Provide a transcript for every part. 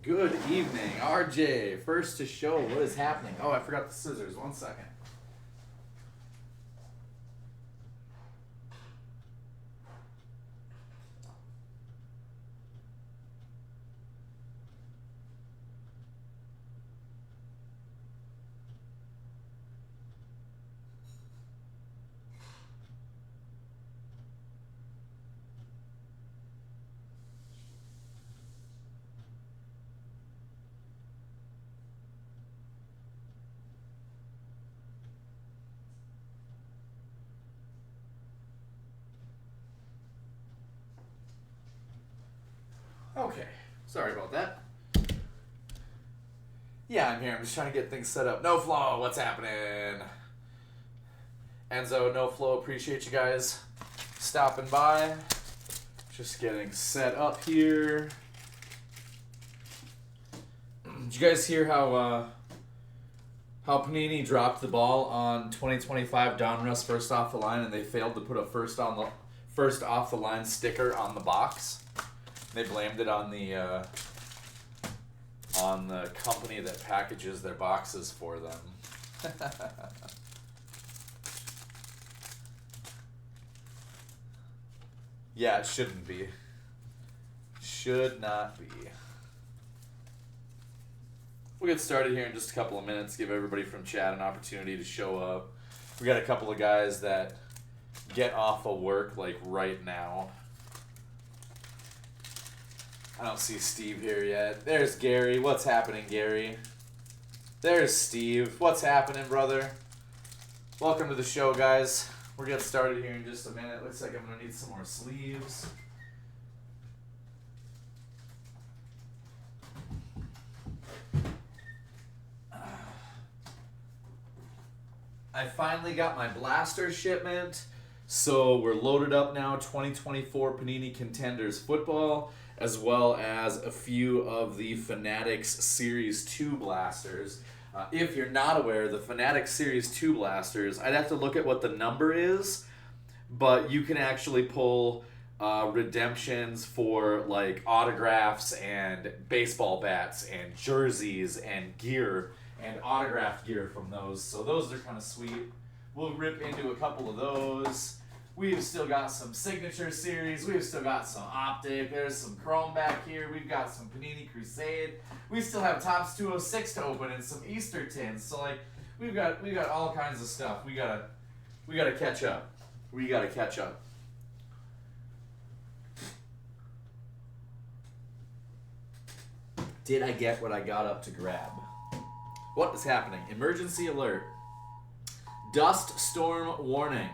Good evening, RJ. First to show what is happening. Oh, I forgot the scissors. 1 second. Okay, sorry about that. Yeah, I'm here. I'm just trying to get things set up. No Flow, what's happening? Enzo, No Flow, appreciate you guys stopping by. Just getting set up here. Did you guys hear how Panini dropped the ball on 2025 Donruss first off the line, and they failed to put a first off the line sticker on the box? They blamed it on the company that packages their boxes for them. Yeah, it shouldn't be. Should not be. We'll get started here in just a couple of minutes. Give everybody from chat an opportunity to show up. We got a couple of guys that get off of work like right now. I don't see Steve here yet. There's Gary. What's happening, Gary? There's Steve. What's happening, brother? Welcome to the show, guys. We're getting started here in just a minute. Looks like I'm going to need some more sleeves. I finally got my blaster shipment, so we're loaded up now. 2024 Panini Contenders football, as well as a few of the Fanatics Series 2 blasters. If you're not aware, the Fanatics Series 2 blasters, I'd have to look at what the number is, but you can actually pull redemptions for like autographs and baseball bats and jerseys and gear and autographed gear from those. So those are kind of sweet. We'll rip into a couple of those. We've still got some Signature Series. We've still got some Optic. There's some Chrome back here. We've got some Panini Crusade. We still have Topps 206 to open and some Easter tins. So like we've got all kinds of stuff. We gotta catch up. We gotta catch up. Did I get what I got up to grab? What is happening? Emergency alert. Dust storm warning.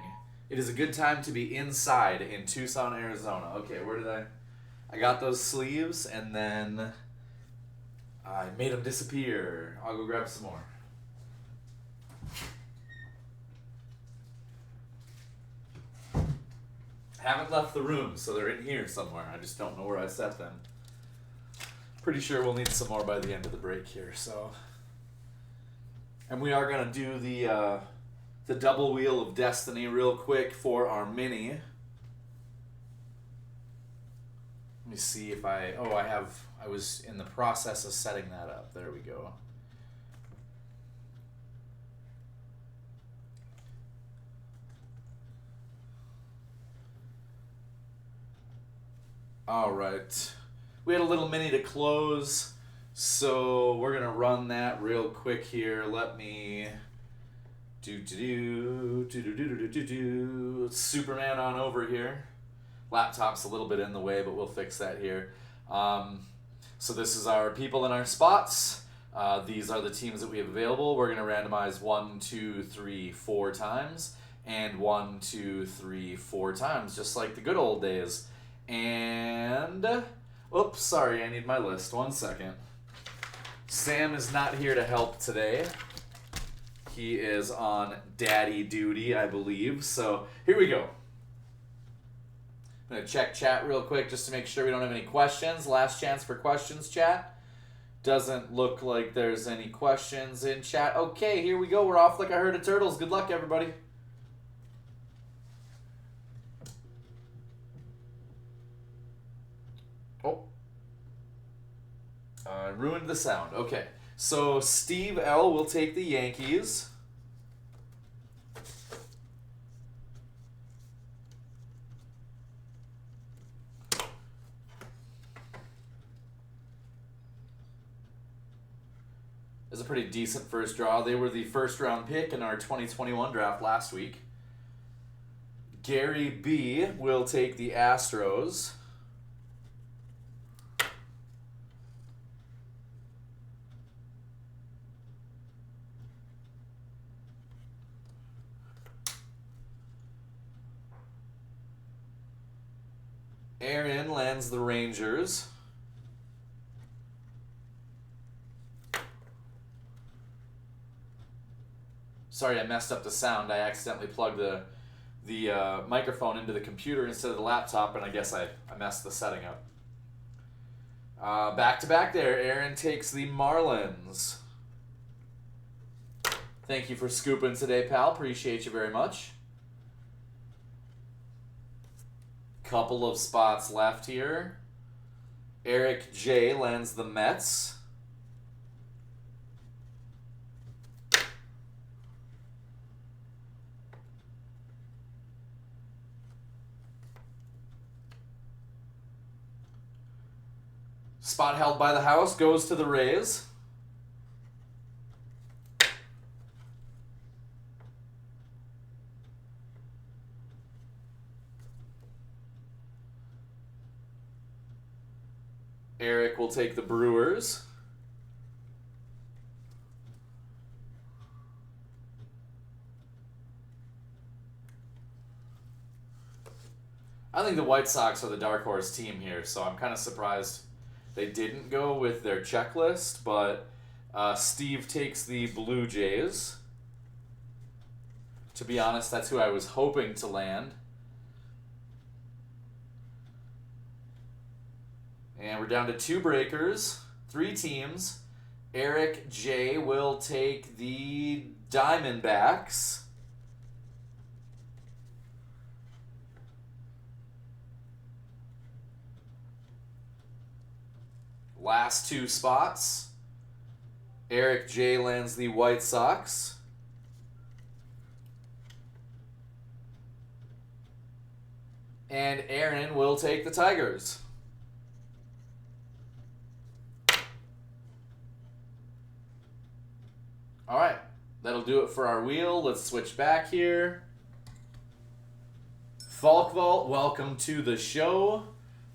It is a good time to be inside in Tucson, Arizona. Okay, where did I got those sleeves, and then I made them disappear. I'll go grab some more. Haven't left the room, so they're in here somewhere. I just don't know where I set them. Pretty sure we'll need some more by the end of the break here, so. And we are going to do the double wheel of destiny real quick for our mini. Let me see if I was in the process of setting that up. There we go. All right. We had a little mini to close, so we're going to run that real quick here. Let me Superman on over here. Laptop's a little bit in the way, but we'll fix that here. So this is our people in our spots. These are the teams that we have available. We're going to randomize 1, 2, 3, 4 times, and 1, 2, 3, 4 times, just like the good old days. And, oops, sorry, I need my list. 1 second. Sam is not here to help today. He is on daddy duty, I believe. So here we go. I'm going to check chat real quick just to make sure we don't have any questions. Last chance for questions, chat. Doesn't look like there's any questions in chat. Okay, here we go. We're off like a herd of turtles. Good luck, everybody. Oh. I ruined the sound. Okay. So Steve L. will take the Yankees. It's a pretty decent first draw. They were the first round pick in our 2021 draft last week. Gary B. will take the Astros. Aaron lands the Rangers. Sorry, I messed up the sound. I accidentally plugged the microphone into the computer instead of the laptop, and I guess I messed the setting up. Back to back there. Aaron takes the Marlins. Thank you for scooping today, pal. Appreciate you very much. Couple of spots left here. Eric J. lands the Mets. Spot held by the house goes to the Rays. Eric will take the Brewers. I think the White Sox are the dark horse team here, so I'm kind of surprised they didn't go with their checklist, but Steve takes the Blue Jays. To be honest, that's who I was hoping to land. And we're down to 2 breakers, 3 teams. Eric J. will take the Diamondbacks. Last 2 spots. Eric J. lands the White Sox. And Aaron will take the Tigers. All right, that'll do it for our wheel. Let's switch back here. Falk Vault, welcome to the show.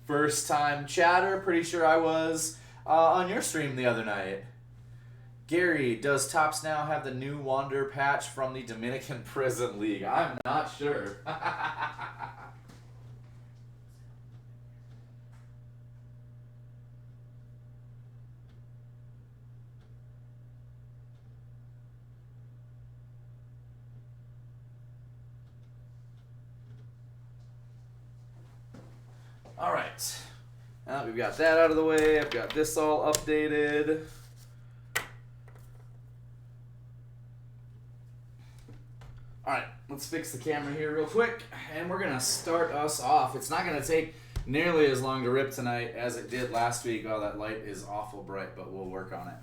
First time chatter. Pretty sure I was on your stream the other night. Gary, does Topps now have the new Wander patch from the Dominican Prison League? I'm not sure. All right, now we've got that out of the way. I've got this all updated. All right, let's fix the camera here real quick, and we're gonna start us off. It's not gonna take nearly as long to rip tonight as it did last week. Oh, that light is awful bright, but we'll work on it.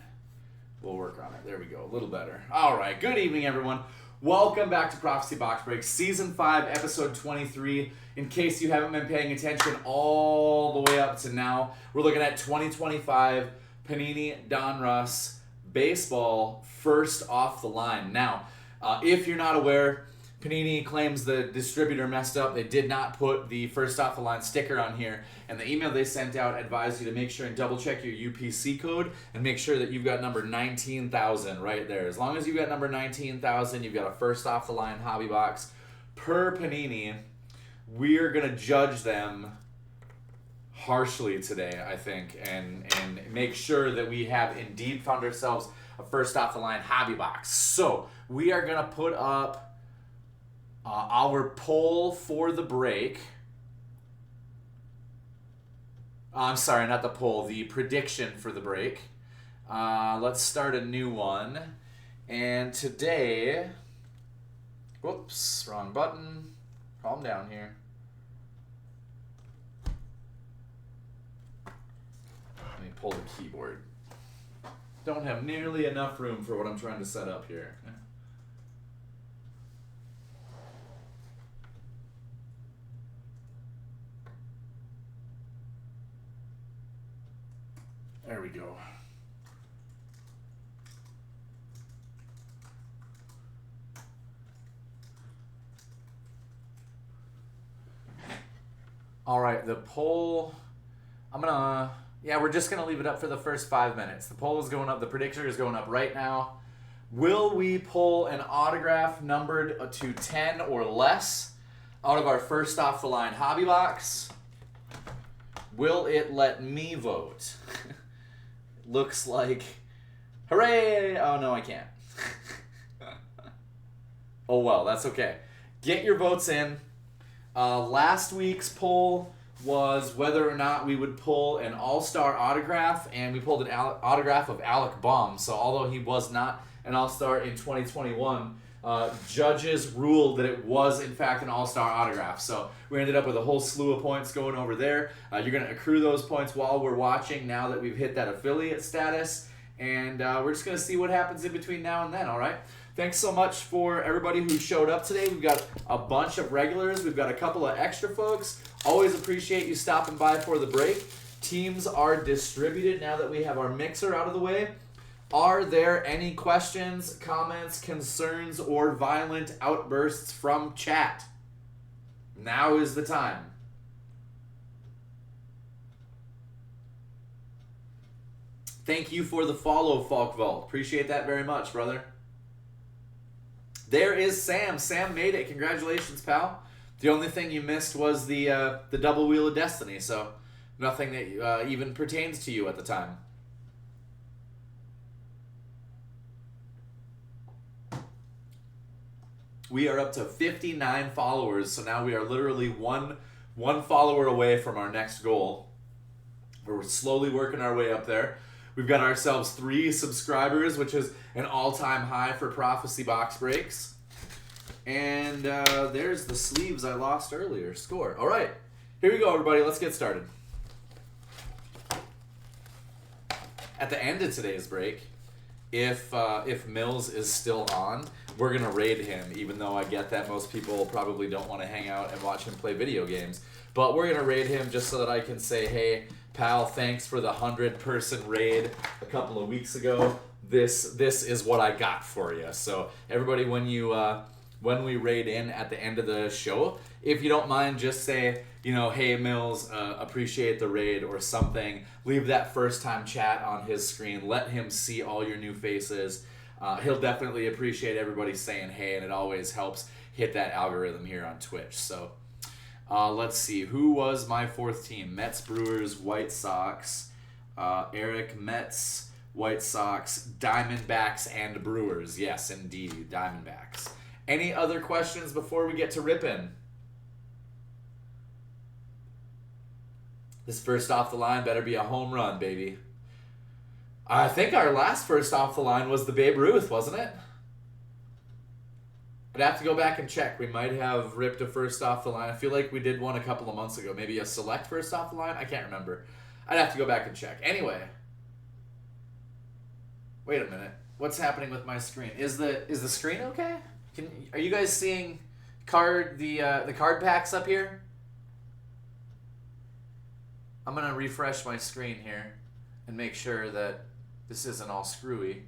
We'll work on it. There we go, a little better. All right, good evening, everyone. Welcome back to Prophecy Box Break, Season 5, Episode 23. In case you haven't been paying attention all the way up to now, we're looking at 2025 Panini Donruss Baseball first off the line. Now, if you're not aware, Panini claims the distributor messed up. They did not put the first off the line sticker on here, and the email they sent out advised you to make sure and double check your UPC code and make sure that you've got number 19,000 right there. As long as you've got number 19,000, you've got a first off the line hobby box. Per Panini, we're gonna judge them harshly today, I think, and make sure that we have indeed found ourselves a first off the line hobby box. So we are gonna put up our poll for the break. I'm sorry, not the poll, the prediction for the break. Let's start a new one. And today, whoops, wrong button. Calm down here. Let me pull the keyboard. Don't have nearly enough room for what I'm trying to set up here. There we go. All right, the poll, we're just going to leave it up for the first 5 minutes. The poll is going up, the predictor is going up right now. Will we pull an autograph numbered to 10 or less out of our first off the line hobby box? Will it let me vote? Looks like, hooray! Oh no, I can't. Oh well, that's okay. Get your votes in. Last week's poll was whether or not we would pull an all-star autograph, and we pulled an autograph of Alec Baum. So although he was not an all-star in 2021, judges ruled that it was in fact an all-star autograph. So we ended up with a whole slew of points going over there. You're going to accrue those points while we're watching now that we've hit that affiliate status. And we're just going to see what happens in between now and then, all right? Thanks so much for everybody who showed up today. We've got a bunch of regulars. We've got a couple of extra folks. Always appreciate you stopping by for the break. Teams are distributed now that we have our mixer out of the way. Are there any questions, comments, concerns, or violent outbursts from chat? Now is the time. Thank you for the follow, Falkvault. Appreciate that very much, brother. There is Sam. Sam made it. Congratulations, pal. The only thing you missed was the double wheel of destiny, so nothing that even pertains to you at the time. We are up to 59 followers, so now we are literally one follower away from our next goal. We're slowly working our way up there. We've got ourselves 3 subscribers, which is an all-time high for Prophecy Box Breaks. And there's the sleeves I lost earlier. Score. All right. Here we go, everybody. Let's get started. At the end of today's break, if Mills is still on, we're going to raid him, even though I get that most people probably don't want to hang out and watch him play video games. But we're going to raid him just so that I can say, hey, pal, thanks for the 100-person raid a couple of weeks ago. This is what I got for you. So everybody, when we raid in at the end of the show, if you don't mind, just say, hey, Mills, appreciate the raid or something. Leave that first-time chat on his screen. Let him see all your new faces. He'll definitely appreciate everybody saying hey, and it always helps hit that algorithm here on Twitch. So let's see. Who was my 4th team? Mets, Brewers, White Sox. Eric, Mets, White Sox, Diamondbacks, and Brewers. Yes, indeed, Diamondbacks. Any other questions before we get to ripping? This first off the line better be a home run, baby. I think our last first off the line was the Babe Ruth, wasn't it? I'd have to go back and check. We might have ripped a first off the line. I feel like we did one a couple of months ago. Maybe a select first off the line? I can't remember. I'd have to go back and check. Anyway. Wait a minute. What's happening with my screen? Is the screen okay? Are you guys seeing the card packs up here? I'm going to refresh my screen here and make sure that this isn't all screwy.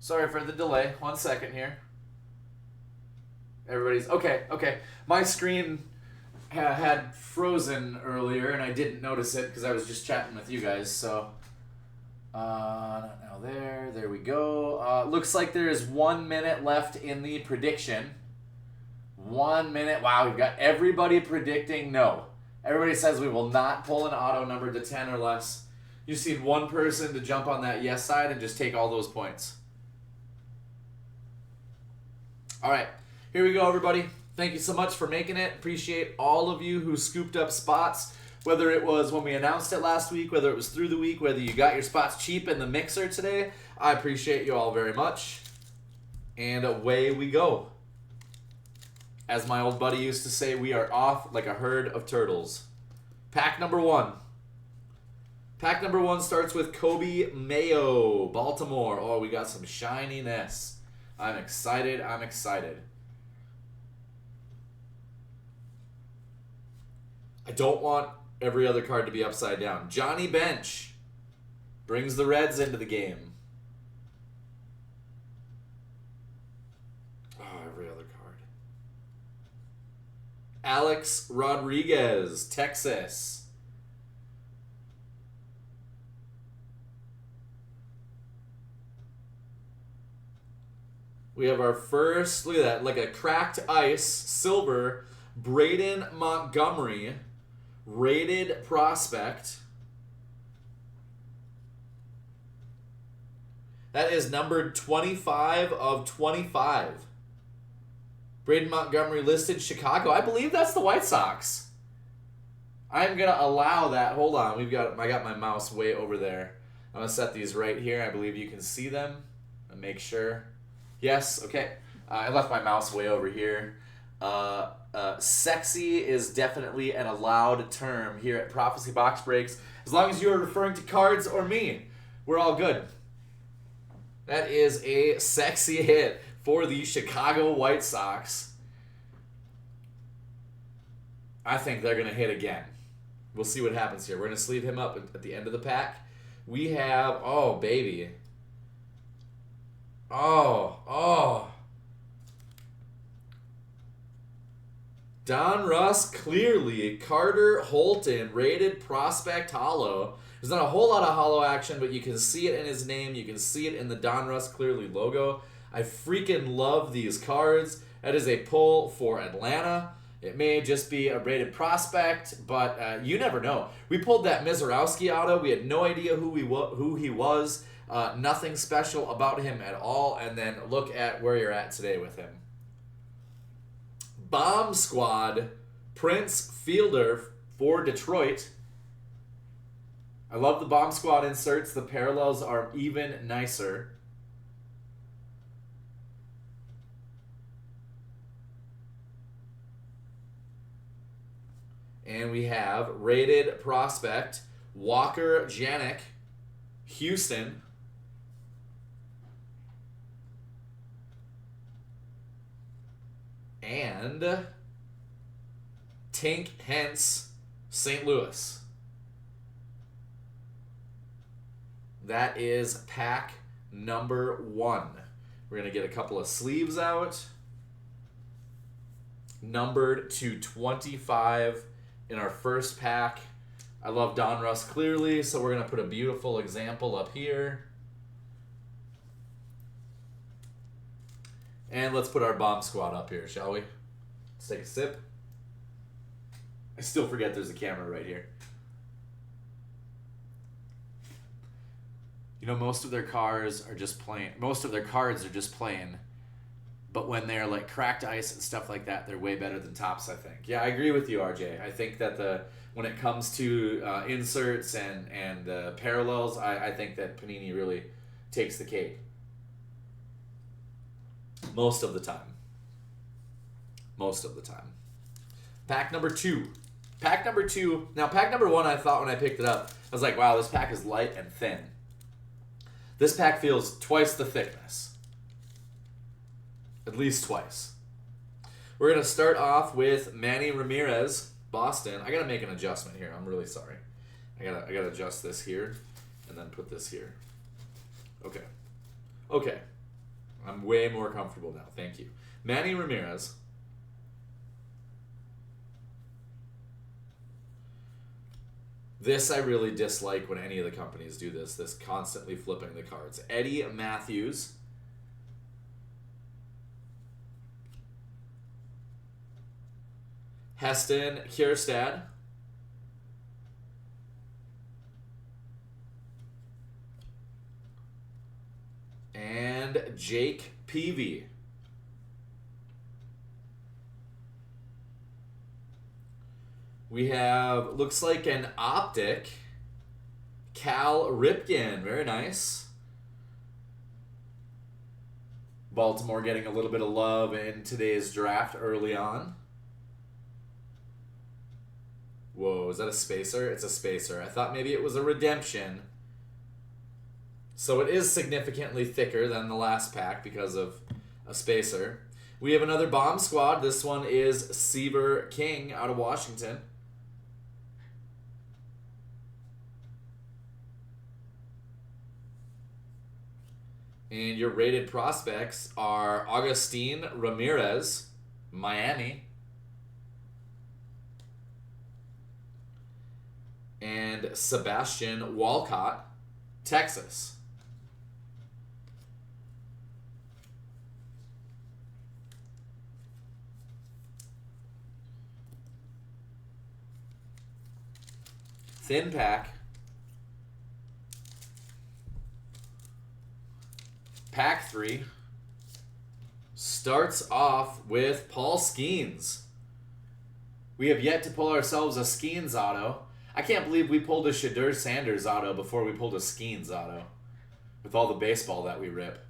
Sorry for the delay. 1 second here. Everybody's... Okay. My screen had frozen earlier, and I didn't notice it because I was just chatting with you guys, so... now there we go. Looks like there is 1 minute left in the prediction. 1 minute. Wow, we've got everybody predicting no. Everybody says we will not pull an auto number to 10 or less. You just need one person to jump on that yes side and just take all those points. All right, here we go, everybody. Thank you so much for making it. Appreciate all of you who scooped up spots, whether it was when we announced it last week, whether it was through the week, whether you got your spots cheap in the mixer today. I appreciate you all very much. And away we go. As my old buddy used to say, we are off like a herd of turtles. Pack number 1. Pack number 1 starts with Kobe Mayo, Baltimore. Oh, we got some shininess. I'm excited. I'm excited. I don't want every other card to be upside down. Johnny Bench brings the Reds into the game. Oh, every other card. Alex Rodriguez, Texas. We have our first, look at that, like a cracked ice, silver, Braden Montgomery, rated prospect. That is numbered 25 of 25. Braden Montgomery listed Chicago. I believe that's the White Sox. I'm going to allow that. Hold on. I got my mouse way over there. I'm going to set these right here. I believe you can see them. And make sure. Yes, okay. I left my mouse way over here. Sexy is definitely an allowed term here at Prophecy Box Breaks. As long as you are referring to cards or me, we're all good. That is a sexy hit for the Chicago White Sox. I think they're going to hit again. We'll see what happens here. We're going to sleeve him up at the end of the pack. We have, oh, baby. Oh. Donruss clearly, Carter Holton, rated prospect hollow. There's not a whole lot of hollow action, but you can see it in his name. You can see it in the Donruss clearly logo. I freaking love these cards. That is a pull for Atlanta. It may just be a rated prospect, but you never know. We pulled that Mizorowski auto. We had no idea who he was. Nothing special about him at all. And then look at where you're at today with him. Bomb Squad, Prince Fielder for Detroit. I love the Bomb Squad inserts. The parallels are even nicer. And we have rated prospect Walker Janek, Houston. And Tink Hence, St. Louis. That is pack number 1. We're going to get a couple of sleeves out. Numbered to 25 in our first pack. I love Donruss clearly, so we're going to put a beautiful example up here. And let's put our Bomb Squad up here, shall we? Let's take a sip. I still forget there's a camera right here. You know, most of their cards are just plain. But when they're like cracked ice and stuff like that, they're way better than Topps, I think. Yeah, I agree with you, RJ. I think that when it comes to inserts and parallels, I think that Panini really takes the cake. Most of the time. Pack number 2. Now, pack number 1, I thought when I picked it up, I was like, wow, this pack is light and thin. This pack feels twice the thickness. At least twice. We're going to start off with Manny Ramirez, Boston. I got to make an adjustment here. I'm really sorry. I got to adjust this here and then put this here. Okay. I'm way more comfortable now. Thank you. Manny Ramirez. This I really dislike when any of the companies do this constantly flipping the cards. Eddie Matthews. Heston Kjerstad. And Jake Peavy. We have, looks like an optic, Cal Ripken. Very nice. Baltimore getting a little bit of love in today's draft early on. Whoa, is that a spacer? It's a spacer. I thought maybe it was a redemption. So it is significantly thicker than the last pack because of a spacer. We have another bomb squad. This one is Seaver King out of Washington. And your rated prospects are Agustin Ramirez, Miami. And Sebastian Walcott, Texas. Thin pack. Pack 3 starts off with Paul Skeens. We have yet to pull ourselves a Skeens auto. I can't believe we pulled a Shadur Sanders auto before we pulled a Skeens auto. With all the baseball that we rip.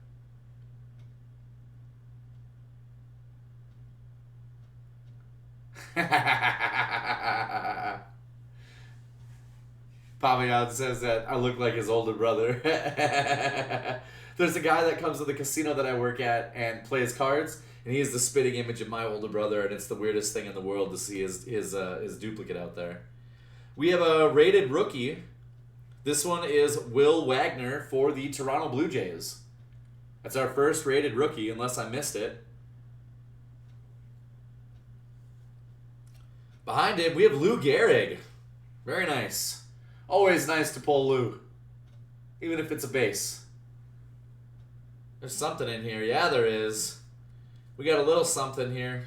Pavian says that I look like his older brother. There's a guy that comes to the casino that I work at and plays cards, and he is the spitting image of my older brother, and it's the weirdest thing in the world to see his duplicate out there. We have a rated rookie. This one is Will Wagner for the Toronto Blue Jays. That's our first rated rookie, unless I missed it. Behind him, we have Lou Gehrig. Very nice. Always nice to pull Lou, even if it's a base. There's something in here. Yeah, there is. We got a little something here.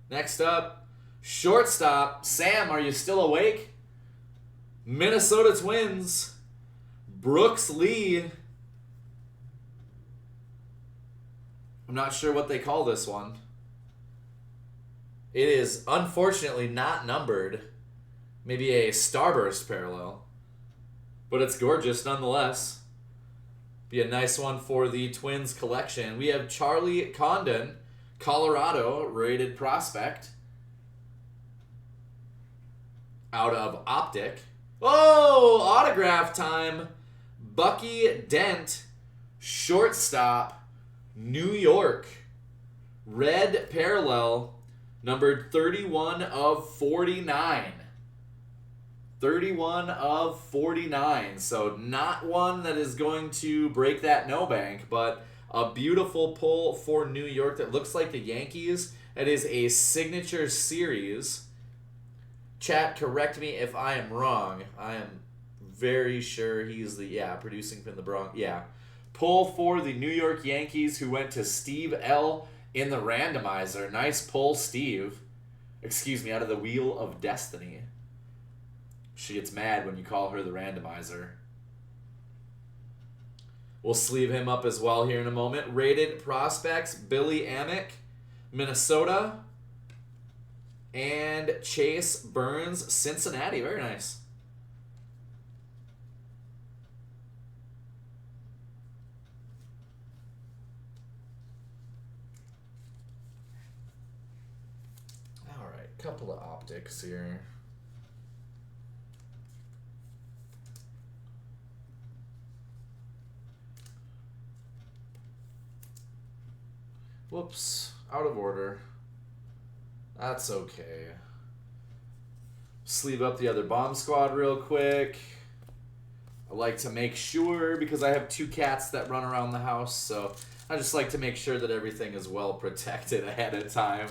Next up, shortstop. Sam, are you still awake? Minnesota Twins. Brooks Lee. I'm not sure what they call this one. It is unfortunately not numbered. Maybe a Starburst parallel. But it's gorgeous nonetheless. Be a nice one for the Twins collection. We have Charlie Condon, Colorado, rated prospect. Out of Optic. Oh, autograph time. Bucky Dent, shortstop, New York. Red parallel, numbered 31 of 49. 31 of 49. So not one that is going to break that no bank, but a beautiful pull for New York that looks like the Yankees. It is a signature series. Chat, correct me if I am wrong. I am very sure he's producing from the Bronx. Yeah. Pull for the New York Yankees, who went to Steve L. in the randomizer. Nice pull, Steve. Excuse me, out of the Wheel of Destiny. She gets mad when you call her the randomizer. We'll sleeve him up as well here in a moment. Rated prospects, Billy Amick, Minnesota. And Chase Burns, Cincinnati. Very nice. All right, couple of optics here. Whoops, out of order. That's okay. Sleeve up the other bomb squad real quick. I like to make sure, because I have 2 cats that run around the house, so I just like to make sure that everything is well protected ahead of time.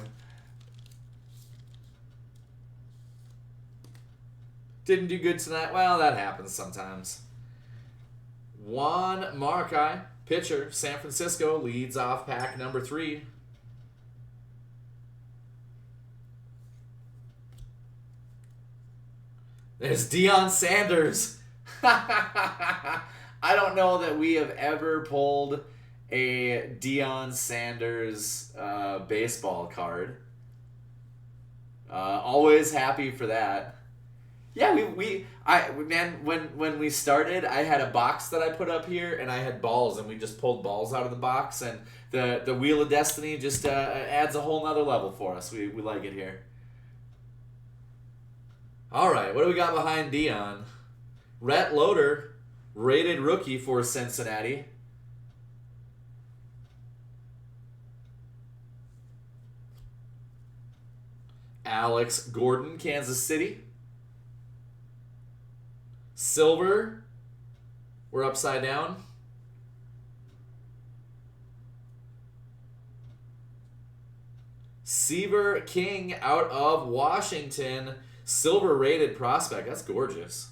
Didn't do good tonight. Well, that happens sometimes. Juan Marcai, pitcher, San Francisco, leads off pack number 3. There's Deion Sanders. I don't know that we have ever pulled a Deion Sanders baseball card. Always happy for that. Yeah, man, when we started, I had a box that I put up here, and I had balls, and we just pulled balls out of the box, and the Wheel of Destiny just adds a whole nother level for us. We like it here. All right, what do we got behind Dion? Rhett Loader, rated rookie for Cincinnati. Alex Gordon, Kansas City. Silver, we're upside down. Seaver King out of Washington, silver rated prospect. That's gorgeous.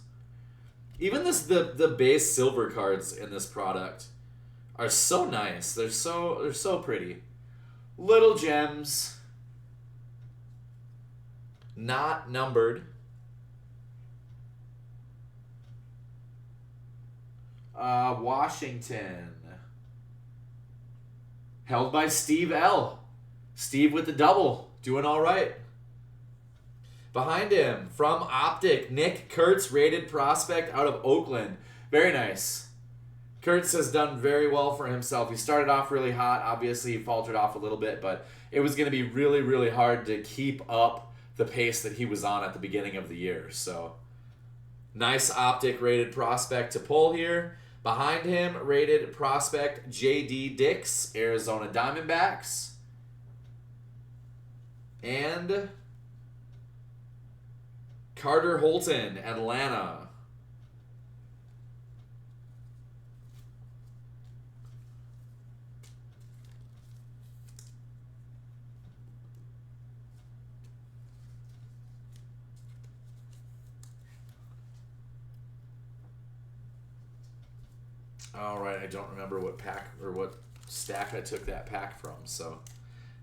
Even the base silver cards in this product are so nice. They're so pretty. Little gems. Not numbered. Washington. Held by Steve L. Steve with the double. Doing all right. Behind him, from Optic, Nick Kurtz, rated prospect out of Oakland. Very nice. Kurtz has done very well for himself. He started off really hot. Obviously, he faltered off a little bit, but it was going to be really, really hard to keep up the pace that he was on at the beginning of the year. So, nice Optic rated prospect to pull here. Behind him, rated prospect J.D. Dix, Arizona Diamondbacks. And Carter Holton, Atlanta. All right, I don't remember what pack or what stack I took that pack from, so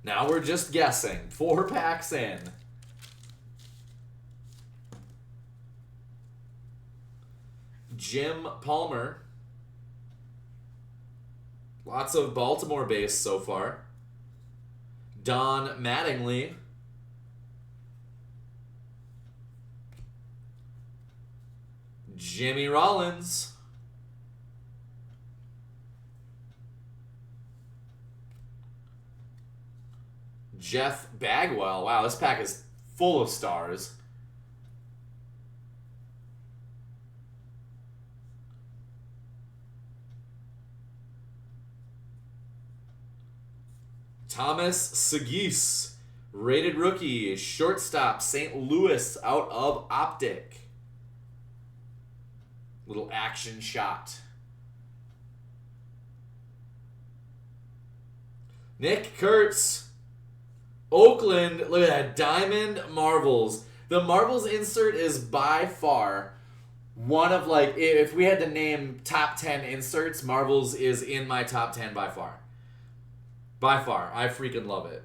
now we're just guessing. 4 packs in. Jim Palmer. Lots of Baltimore base so far. Don Mattingly. Jimmy Rollins. Jeff Bagwell. Wow, this pack is full of stars. Thomas Segis, rated rookie, shortstop, St. Louis out of Optic. Little action shot. Nick Kurtz, Oakland. Look at that, Diamond Marvels. The Marvels insert is by far one of, like, if we had to name top 10 inserts, Marvels is in my top 10 by far. By far. I freaking love it.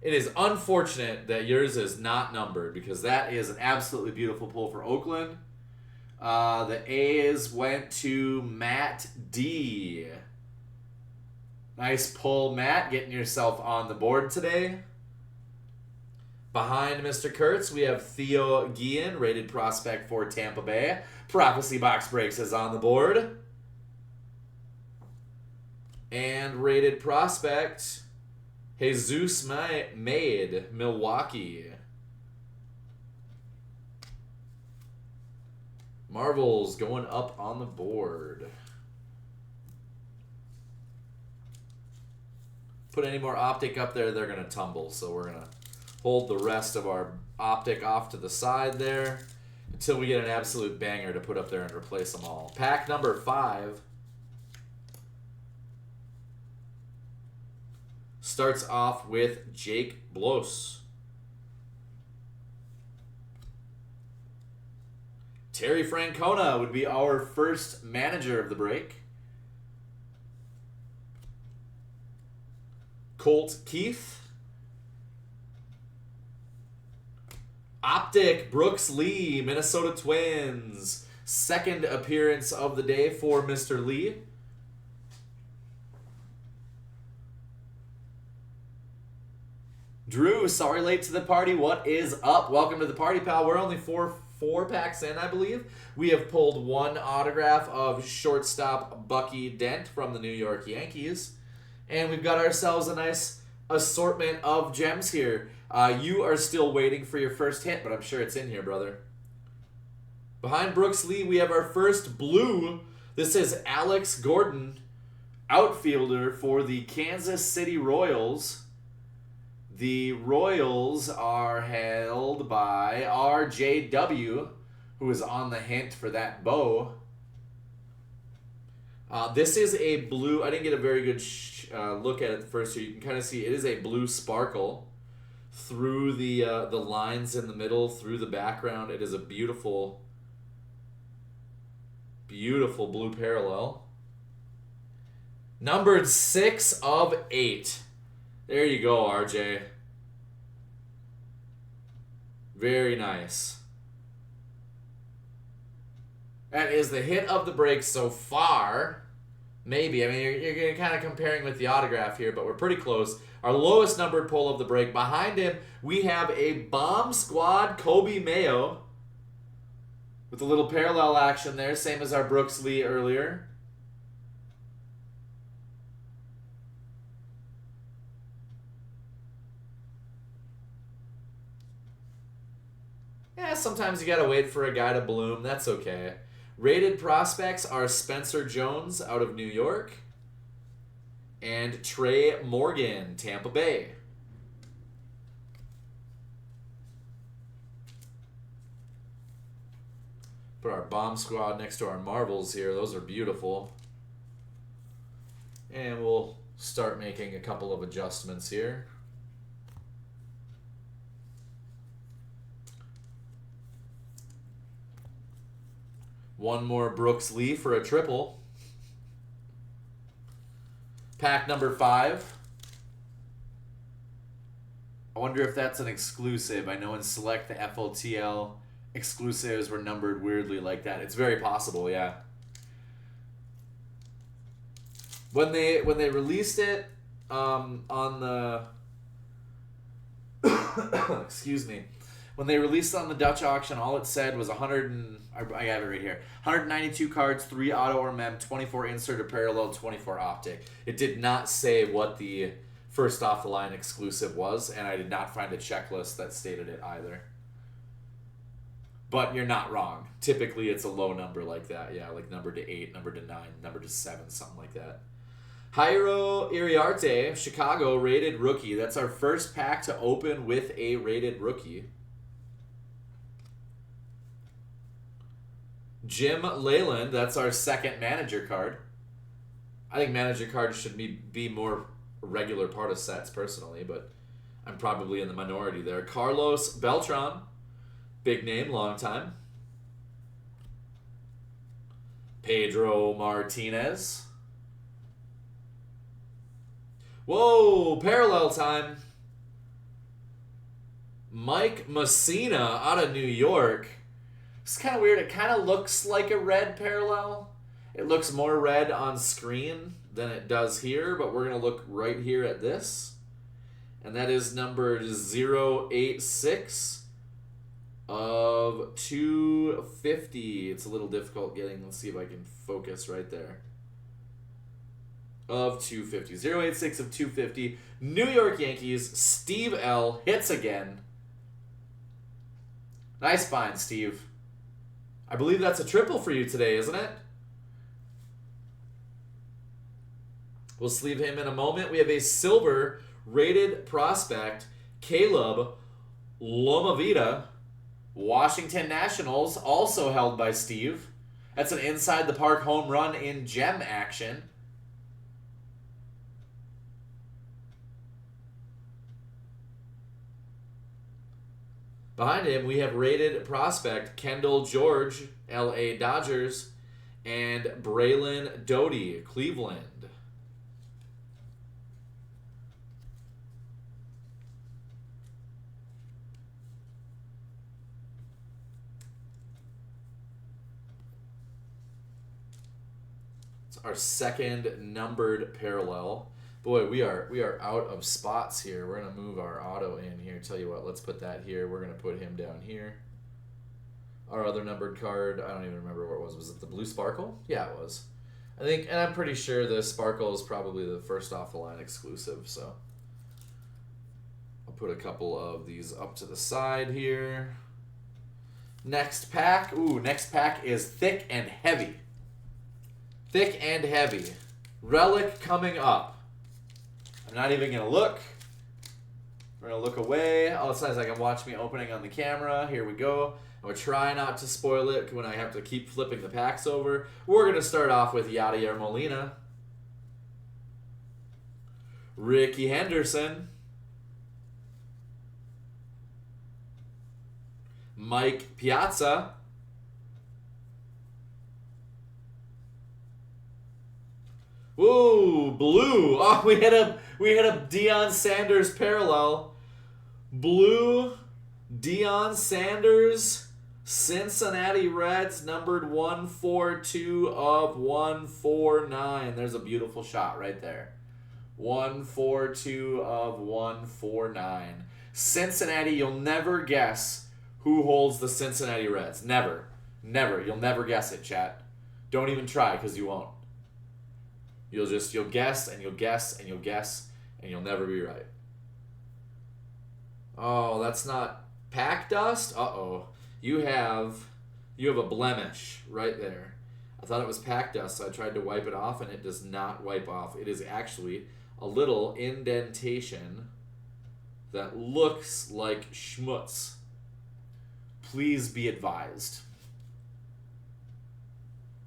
It is unfortunate that yours is not numbered because that is an absolutely beautiful pull for Oakland. The A's went to Matt D. Nice pull, Matt. Getting yourself on the board today. Behind Mr. Kurtz, we have Theo Guillen, rated prospect for Tampa Bay. Prophecy Box Breaks is on the board. And rated prospect, Jesus Made, Milwaukee. Marvels going up on the board. Put any more Optic up there, they're going to tumble. So we're going to hold the rest of our Optic off to the side there until we get an absolute banger to put up there and replace them all. Pack number 5. Starts off with Jake Bloss. Terry Francona would be our first manager of the break. Colt Keith. Optic Brooks Lee, Minnesota Twins. Second appearance of the day for Mr. Lee. Drew, sorry late to the party. What is up? Welcome to the party, pal. We're only four 4 packs in, I believe. We have pulled 1 autograph of shortstop Bucky Dent from the New York Yankees. And we've got ourselves a nice assortment of gems here. You are still waiting for your first hit, but I'm sure it's in here, brother. Behind Brooks Lee, we have our first blue. This is Alex Gordon, outfielder for the Kansas City Royals. The Royals are held by RJW, who is on the hint for that bow. This is a blue. I didn't get a very good look at it first, so you can kind of see it is a blue sparkle through the lines in the middle, through the background. It is a beautiful, beautiful blue parallel. Numbered 6 of 8. There you go, RJ. Very nice. That is the hit of the break so far. Maybe. I mean, you're kind of comparing with the autograph here, but we're pretty close. Our lowest numbered pull of the break. Behind him, we have a Bomb Squad Kobe Mayo with a little parallel action there, same as our Brooks Lee earlier. Yeah, sometimes you gotta wait for a guy to bloom. That's okay. Rated prospects are Spencer Jones out of New York and Trey Morgan, Tampa Bay. Put our Bomb Squad next to our Marvels here. Those are beautiful. And we'll start making a couple of adjustments here. One more Brooks Lee for a triple. Pack number 5. I wonder if that's an exclusive. I know in Select the FOTL exclusives were numbered weirdly like that. It's very possible, yeah. When they released it on the excuse me. When they released it on the Dutch auction, all it said was I have it right here. 192 cards, 3 auto or mem, 24 insert or parallel, 24 optic. It did not say what the first off the line exclusive was, and I did not find a checklist that stated it either. But you're not wrong. Typically it's a low number like that. Yeah, like number to 8, number to 9, number to 7, something like that. Jairo Iriarte, Chicago, rated rookie. That's our first pack to open with a rated rookie. Jim Leyland, that's our second manager card. I think manager cards should be more a regular part of sets personally, but I'm probably in the minority there. Carlos Beltran, big name, long time. Pedro Martinez. Whoa, parallel time. Mike Messina out of New York. It's kind of weird. It kind of looks like a red parallel. It looks more red on screen than it does here, but we're going to look right here at this. And that is number 086 of 250. It's a little difficult getting. Let's see if I can focus right there. Of 250. 086 of 250. New York Yankees. Steve L. hits again. Nice find, Steve. I believe that's a triple for you today, isn't it? We'll sleeve him in a moment. We have a silver rated prospect, Caleb Lomavita, Washington Nationals, also held by Steve. That's an inside the park home run in gem action. Behind him, we have rated prospect Kendall George, LA Dodgers, and Braylon Doty, Cleveland. It's our second numbered parallel. Boy, we are out of spots here. We're going to move our auto in here. Tell you what, let's put that here. We're going to put him down here. our other numbered card. I don't even remember what it was. Was it the Blue Sparkle? Yeah, it was. I think, and I'm pretty sure the Sparkle is probably the first off the line exclusive, so I'll put a couple of these up to the side here. Next pack. Ooh, next pack is thick and heavy. Thick and heavy. Relic coming up. I'm not even going to look. We're going to look away. Oh, it's nice. I can watch me opening on the camera. Here we go. I'm going to try not to spoil it when I have to keep flipping the packs over. We're going to start off with Yadier Molina. Ricky Henderson. Mike Piazza. Whoa, blue. Oh, we hit a Deion Sanders parallel. Blue Deion Sanders, Cincinnati Reds, numbered 142 of 149. There's a beautiful shot right there. 142 of 149. Cincinnati, you'll never guess who holds the Cincinnati Reds. Never. Never. You'll never guess it, chat. Don't even try, because you won't. You'll guess, and you'll guess, and you'll guess, and you'll never be right. Oh, that's not pack dust? Uh-oh. You have a blemish right there. I thought it was pack dust, so I tried to wipe it off, and it does not wipe off. It is actually a little indentation that looks like schmutz. Please be advised.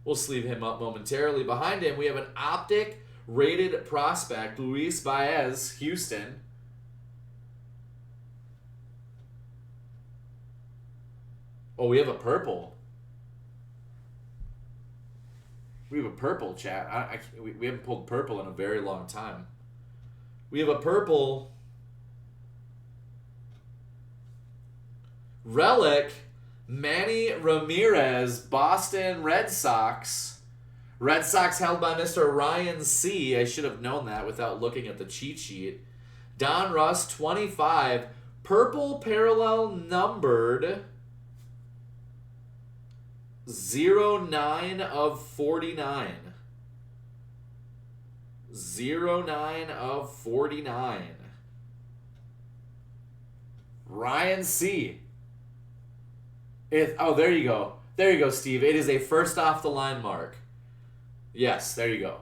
We'll sleeve him up momentarily. Behind him, we have an optic rated prospect, Luis Baez, Houston. Oh, we have a purple. We have a purple, chat. We haven't pulled purple in a very long time. We have a purple relic, Manny Ramirez, Boston Red Sox. Red Sox held by Mr. Ryan C. I should have known that without looking at the cheat sheet. Donruss, 25. Purple parallel numbered 09 of 49. 09 of 49. Ryan C. Oh, there you go. There you go, Steve. It is a first off the line mark. Yes, there you go.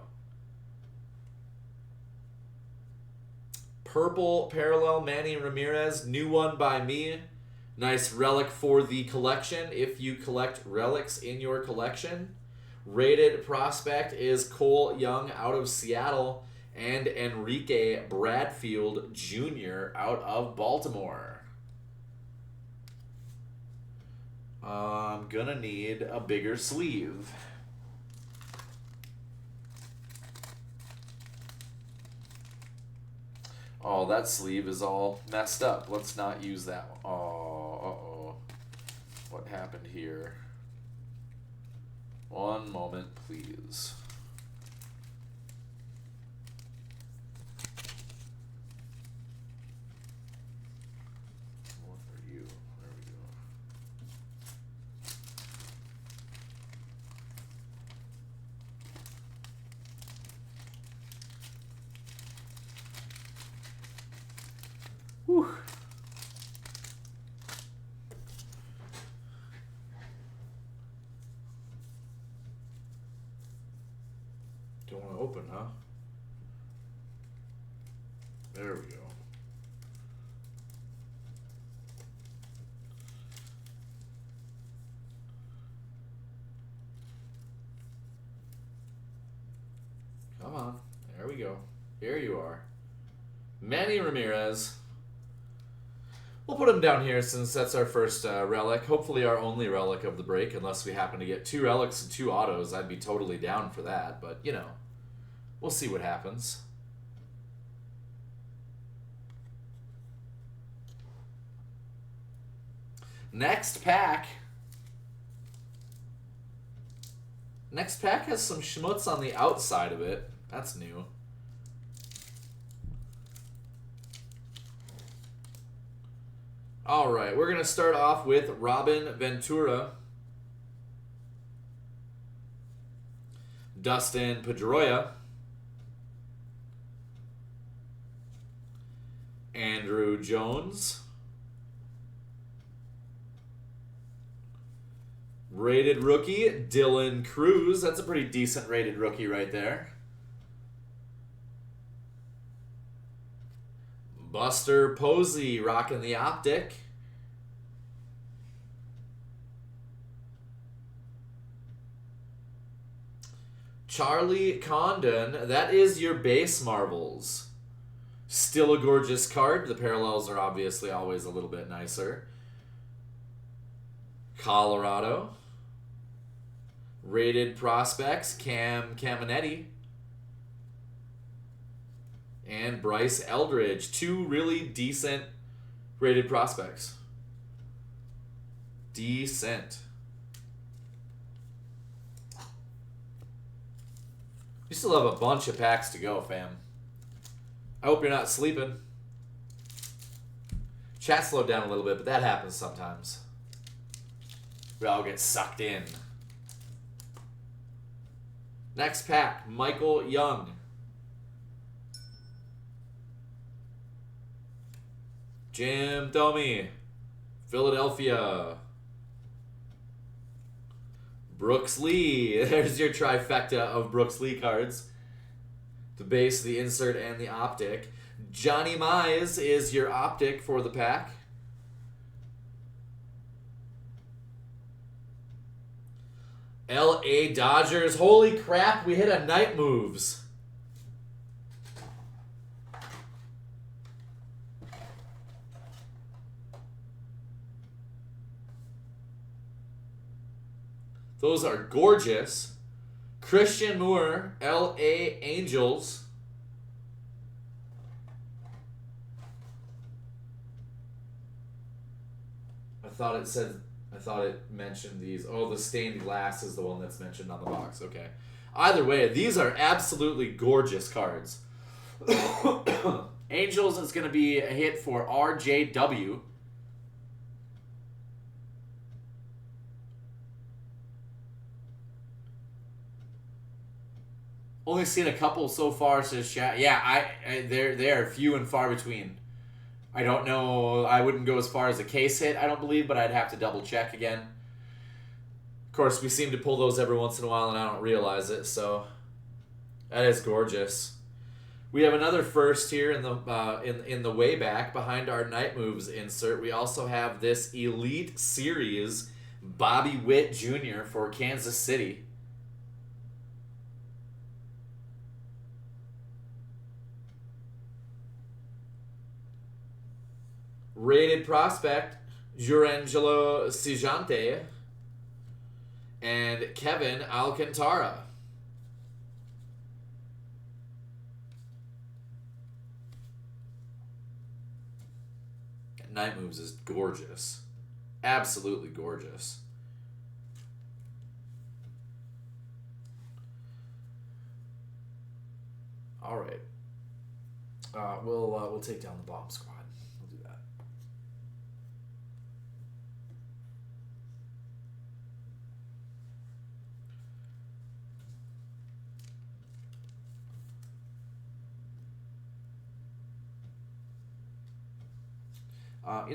Purple parallel Manny Ramirez. New one by me. Nice relic for the collection if you collect relics in your collection. Rated prospect is Cole Young out of Seattle and Enrique Bradfield Jr. out of Baltimore. I'm gonna need a bigger sleeve. Oh, that sleeve is all messed up. Let's not use that one. Oh, uh-oh. What happened here? One moment, please. What are you? There we go. Whew. Don't want to open, huh? There we go. Come on. There we go. Here you are. Manny Ramirez. We'll put him down here since that's our first relic. Hopefully our only relic of the break, unless we happen to get 2 relics and 2 autos. I'd be totally down for that, but, you know, we'll see what happens. Next pack. Next pack has some schmutz on the outside of it. That's new. All right, we're going to start off with Robin Ventura. Dustin Pedroia. Andrew Jones. Rated rookie, Dylan Cruz. That's a pretty decent rated rookie right there. Buster Posey rocking the optic. Charlie Condon. That is your base marbles. Still a gorgeous card. The parallels are obviously always a little bit nicer. Colorado. Rated prospects, Cam Caminetti. And Bryce Eldridge. Two really decent rated prospects. Decent. You still have a bunch of packs to go, fam. I hope you're not sleeping. Chat slowed down a little bit, but that happens sometimes. We all get sucked in. Next pack, Michael Young. Jim Thome, Philadelphia. Brooks Lee. There's your trifecta of Brooks Lee cards. The base, the insert, and the optic. Johnny Mize is your optic for the pack. LA Dodgers. Holy crap, we hit a night moves. Those are gorgeous. Christian Moore, LA Angels. I thought it mentioned these. Oh, the stained glass is the one that's mentioned on the box. Okay. Either way, these are absolutely gorgeous cards. Angels is going to be a hit for RJW. Only seen a couple so far, says chat. Yeah, they are few and far between. I don't know. I wouldn't go as far as a case hit, I don't believe, but I'd have to double check again. Of course, we seem to pull those every once in a while, and I don't realize it. So that is gorgeous. We have another first here in the way back behind our Night Moves insert. We also have this Elite Series Bobby Witt Jr. for Kansas City. Rated prospect, Jurangelo Cigante and Kevin Alcantara. Night Moves is gorgeous. Absolutely gorgeous. All right. We'll take down the bomb squad. We'll do that.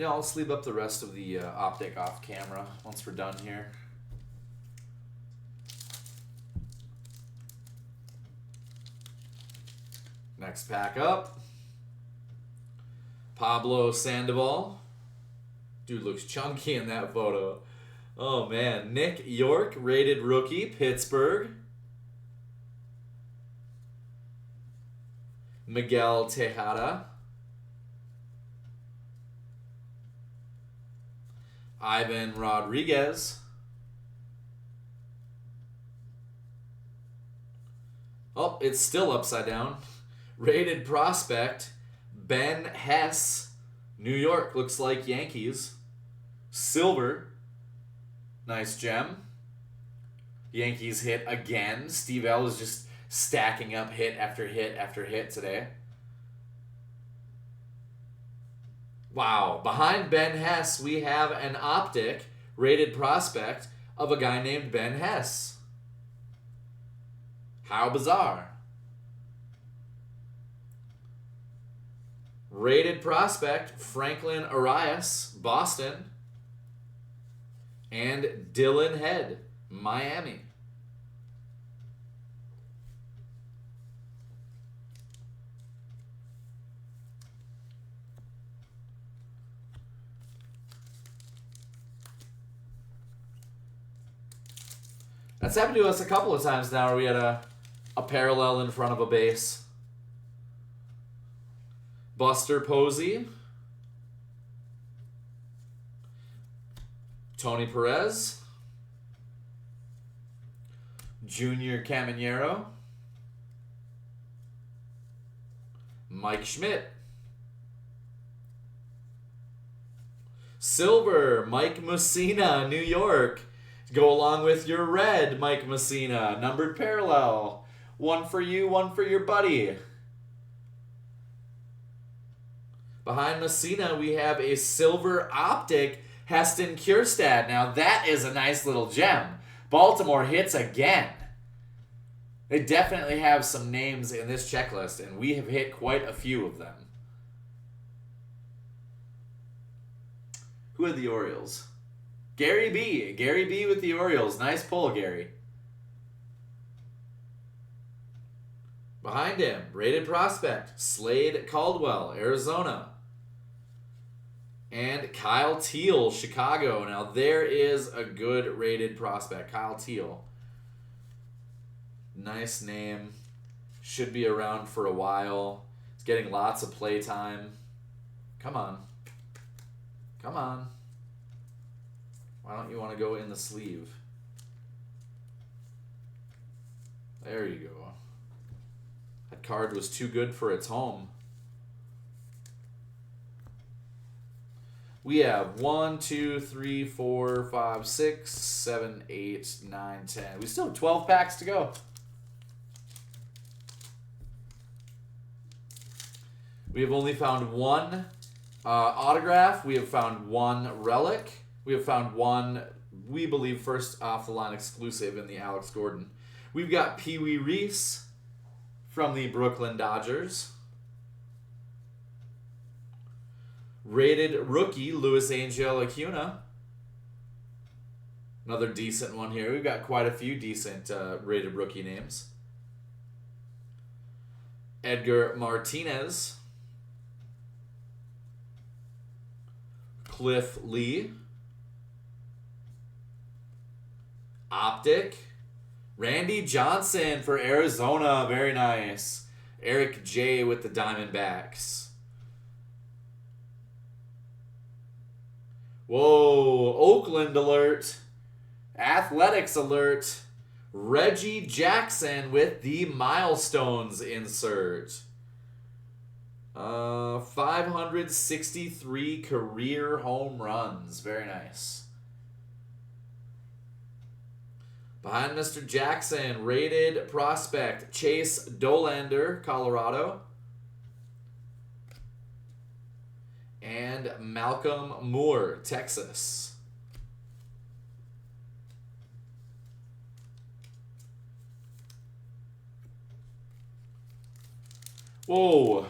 I'll sleeve up the rest of the optic off camera once we're done here. Next pack up. Pablo Sandoval. Dude looks chunky in that photo. Oh, man. Nick York, rated rookie, Pittsburgh. Miguel Tejada. Ivan Rodriguez. Oh, it's still upside down. Rated prospect, Ben Hess, New York. Looks like Yankees. Silver. Nice gem. Yankees hit again. Steve L is just stacking up hit after hit after hit today. Wow. Behind Ben Hess, we have an optic rated prospect of a guy named Ben Hess. How bizarre. Rated prospect, Franklin Arias, Boston. And Dylan Head, Miami. That's happened to us a couple of times now where we had a parallel in front of a base. Buster Posey. Tony Perez. Junior Caminero. Mike Schmidt. Silver, Mike Mussina, New York. Go along with your red, Mike Mussina. Numbered parallel. One for you, one for your buddy. Behind Mussina, we have a silver optic Heston Kjerstad. Now that is a nice little gem. Baltimore hits again. They definitely have some names in this checklist, and we have hit quite a few of them. Who are the Orioles? Gary B. Gary B with the Orioles. Nice pull, Gary. Behind him, rated prospect, Slade Caldwell, Arizona. And Kyle Teal, Chicago. Now there is a good rated prospect, Kyle Teal. Nice name. Should be around for a while. He's getting lots of play time. Come on. Come on. Why don't you want to go in the sleeve? There you go. That card was too good for its home. We have 1, 2, 3, 4, 5, 6, 7, 8, 9, 10. We still have 12 packs to go. We have only found one autograph. We have found one relic. We have found one, we believe, first off-the-line exclusive in the Alex Gordon. We've got Pee Wee Reese from the Brooklyn Dodgers. Rated rookie, Luis Angel Acuna. Another decent one here. We've got quite a few decent rated rookie names. Edgar Martinez. Cliff Lee. Optic. Randy Johnson for Arizona. Very nice. Eric J. with the Diamondbacks. Whoa. Oakland alert. Athletics alert. Reggie Jackson with the Milestones insert. 563 career home runs. Very nice. Behind Mr. Jackson, rated prospect Chase Dolander, Colorado. And Malcolm Moore, Texas. Whoa.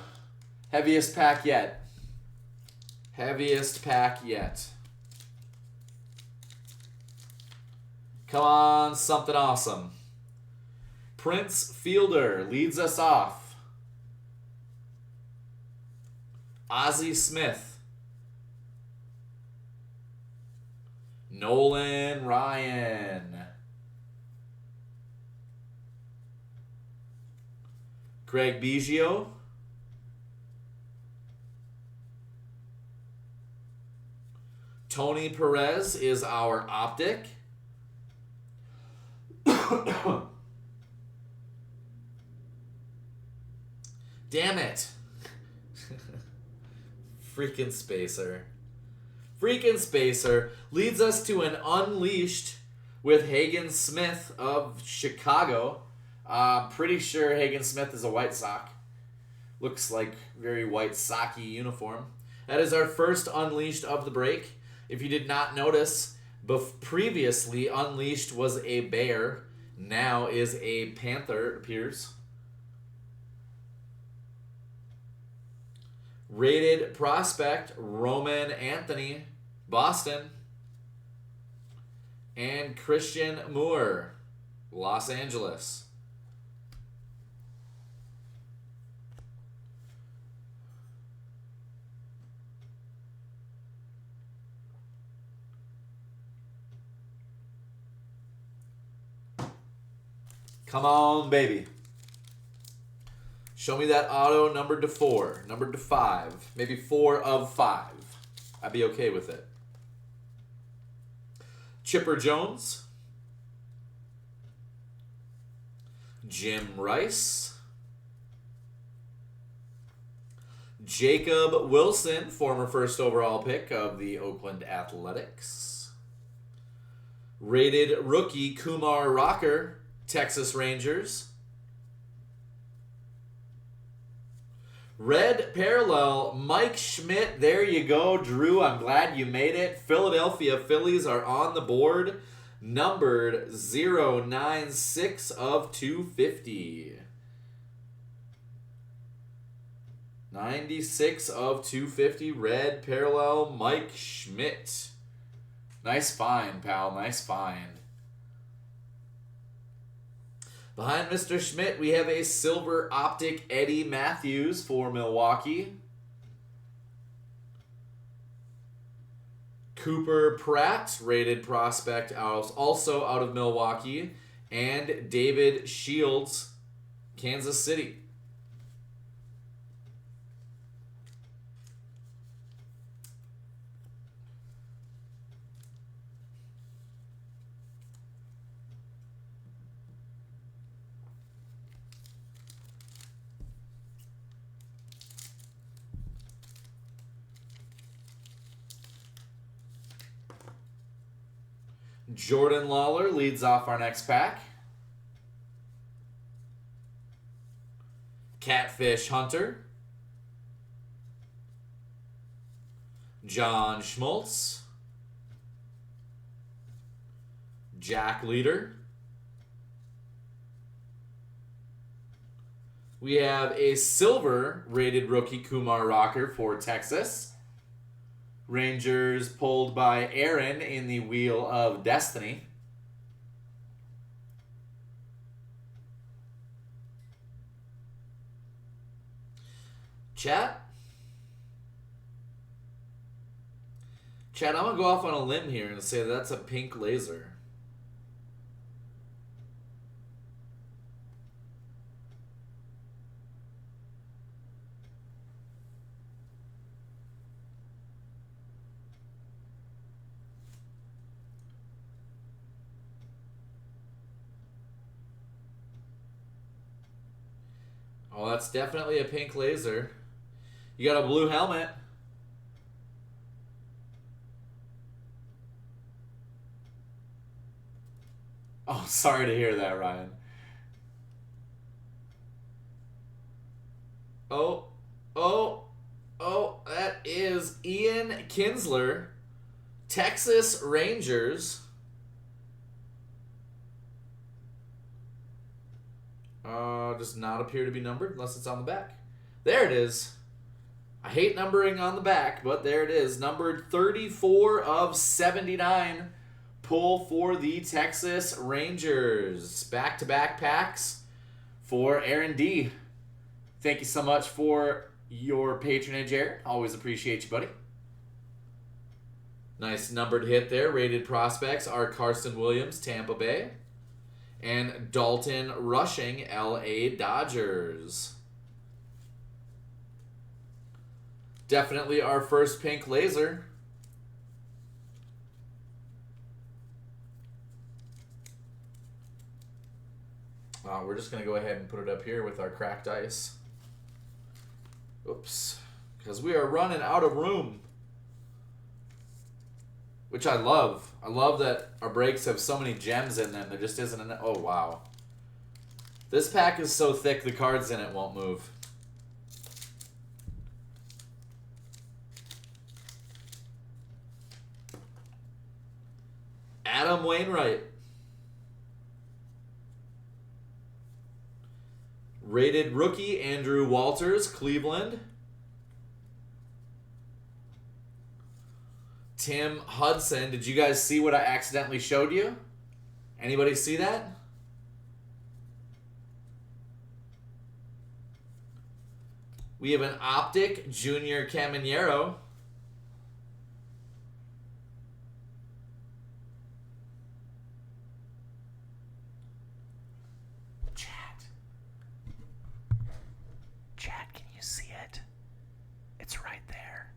Heaviest pack yet. Heaviest pack yet. Come on, something awesome. Prince Fielder leads us off. Ozzie Smith. Nolan Ryan. Craig Biggio. Tony Perez is our optic. Damn it. Freaking Spacer. Freaking Spacer leads us to an Unleashed with Hagen Smith of Chicago. Pretty sure Hagen Smith is a White Sox. Looks like very White Sox-y uniform. That is our first Unleashed of the break. If you did not notice, previously Unleashed was a bear. Now is a Panther, it appears. Rated prospect, Roman Anthony, Boston. And Christian Moore, Los Angeles. Come on, baby. Show me that auto numbered to 4, numbered to 5, maybe 4 of 5. I'd be okay with it. Chipper Jones. Jim Rice. Jacob Wilson, former first overall pick of the Oakland Athletics. Rated rookie Kumar Rocker, Texas Rangers. Red parallel, Mike Schmidt. There you go, Drew. I'm glad you made it. Philadelphia Phillies are on the board. Numbered 096 of 250. 96 of 250. Red parallel, Mike Schmidt. Nice find, pal. Nice find. Behind Mr. Schmidt, we have a silver optic Eddie Matthews for Milwaukee. Cooper Pratt, rated prospect, also out of Milwaukee. And David Shields, Kansas City. Jordan Lawler leads off our next pack. Catfish Hunter. John Schmaltz. Jack Leader. We have a silver rated rookie Kumar Rocker for Texas. Rangers pulled by Aaron in the Wheel of Destiny. Chat, I'm going to go off on a limb here and say that's a pink laser. Oh, that's definitely a pink laser. You got a blue helmet. Oh, sorry to hear that, Ryan. Oh, that is Ian Kinsler, Texas Rangers. Does not appear to be numbered unless it's on the back. There it is. I hate numbering on the back, but there it is. Numbered 34 of 79. Pull for the Texas Rangers. Back-to-back packs for Aaron D. Thank you so much for your patronage, Aaron. Always appreciate you, buddy. Nice numbered hit there. Rated prospects are Carson Williams, Tampa Bay. And Dalton Rushing, LA Dodgers. Definitely our first pink laser. We're just going to go ahead and put it up here with our cracked ice. Oops. Because we are running out of room. Which I love. I love that our breaks have so many gems in them. There just isn't enough. Oh, wow. This pack is so thick the cards in it won't move. Adam Wainwright. Rated rookie, Andrew Walters, Cleveland. Tim Hudson. Did you guys see what I accidentally showed you? Anybody see that? We have an Optic Junior Caminero. Chat, can you see it? It's right there.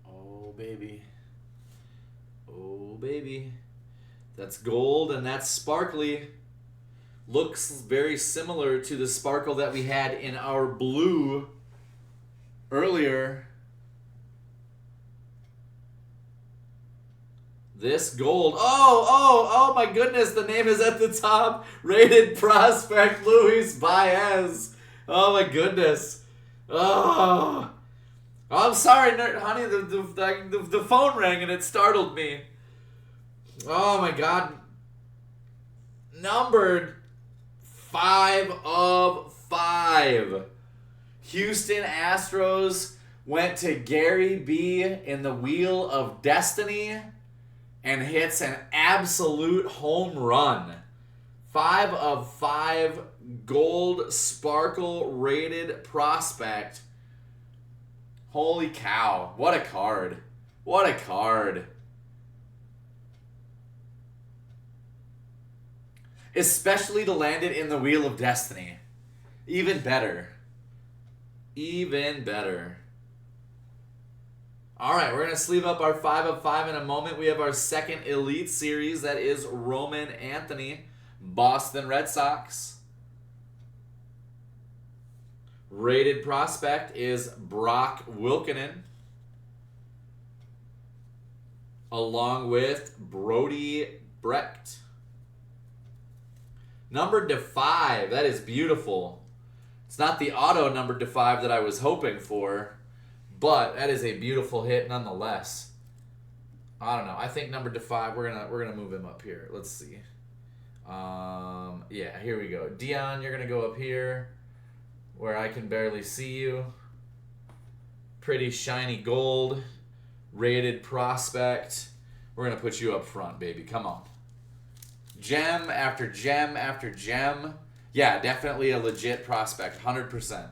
Oh, baby. Oh, baby. That's gold and that's sparkly. Looks very similar to the sparkle that we had in our blue earlier. This gold. Oh my goodness. The name is at the top. Rated prospect Luis Baez. Oh my goodness. Oh, I'm sorry, honey. The phone rang and it startled me. Oh my God. Numbered 5 of 5. Houston Astros went to Gary B in the Wheel of Destiny and hits an absolute home run. 5 of 5 gold sparkle rated prospect. Holy cow. What a card. What a card. Especially to land it in the Wheel of Destiny. Even better. Even better. Alright, we're going to sleeve up our 5 of 5 in a moment. We have our second Elite Series. That is Roman Anthony, Boston Red Sox. Rated prospect is Brock Wilkinen, along with Brody Brecht. Numbered to 5. That is beautiful. It's not the auto numbered to 5 that I was hoping for, but that is a beautiful hit nonetheless. I don't know. I think numbered to 5. We're gonna move him up here. Let's see. Yeah, here we go. Dion, you're gonna go up here where I can barely see you. Pretty shiny gold. Rated prospect. We're gonna put you up front, baby. Come on. Gem after gem after gem. Yeah, definitely a legit prospect. 100%.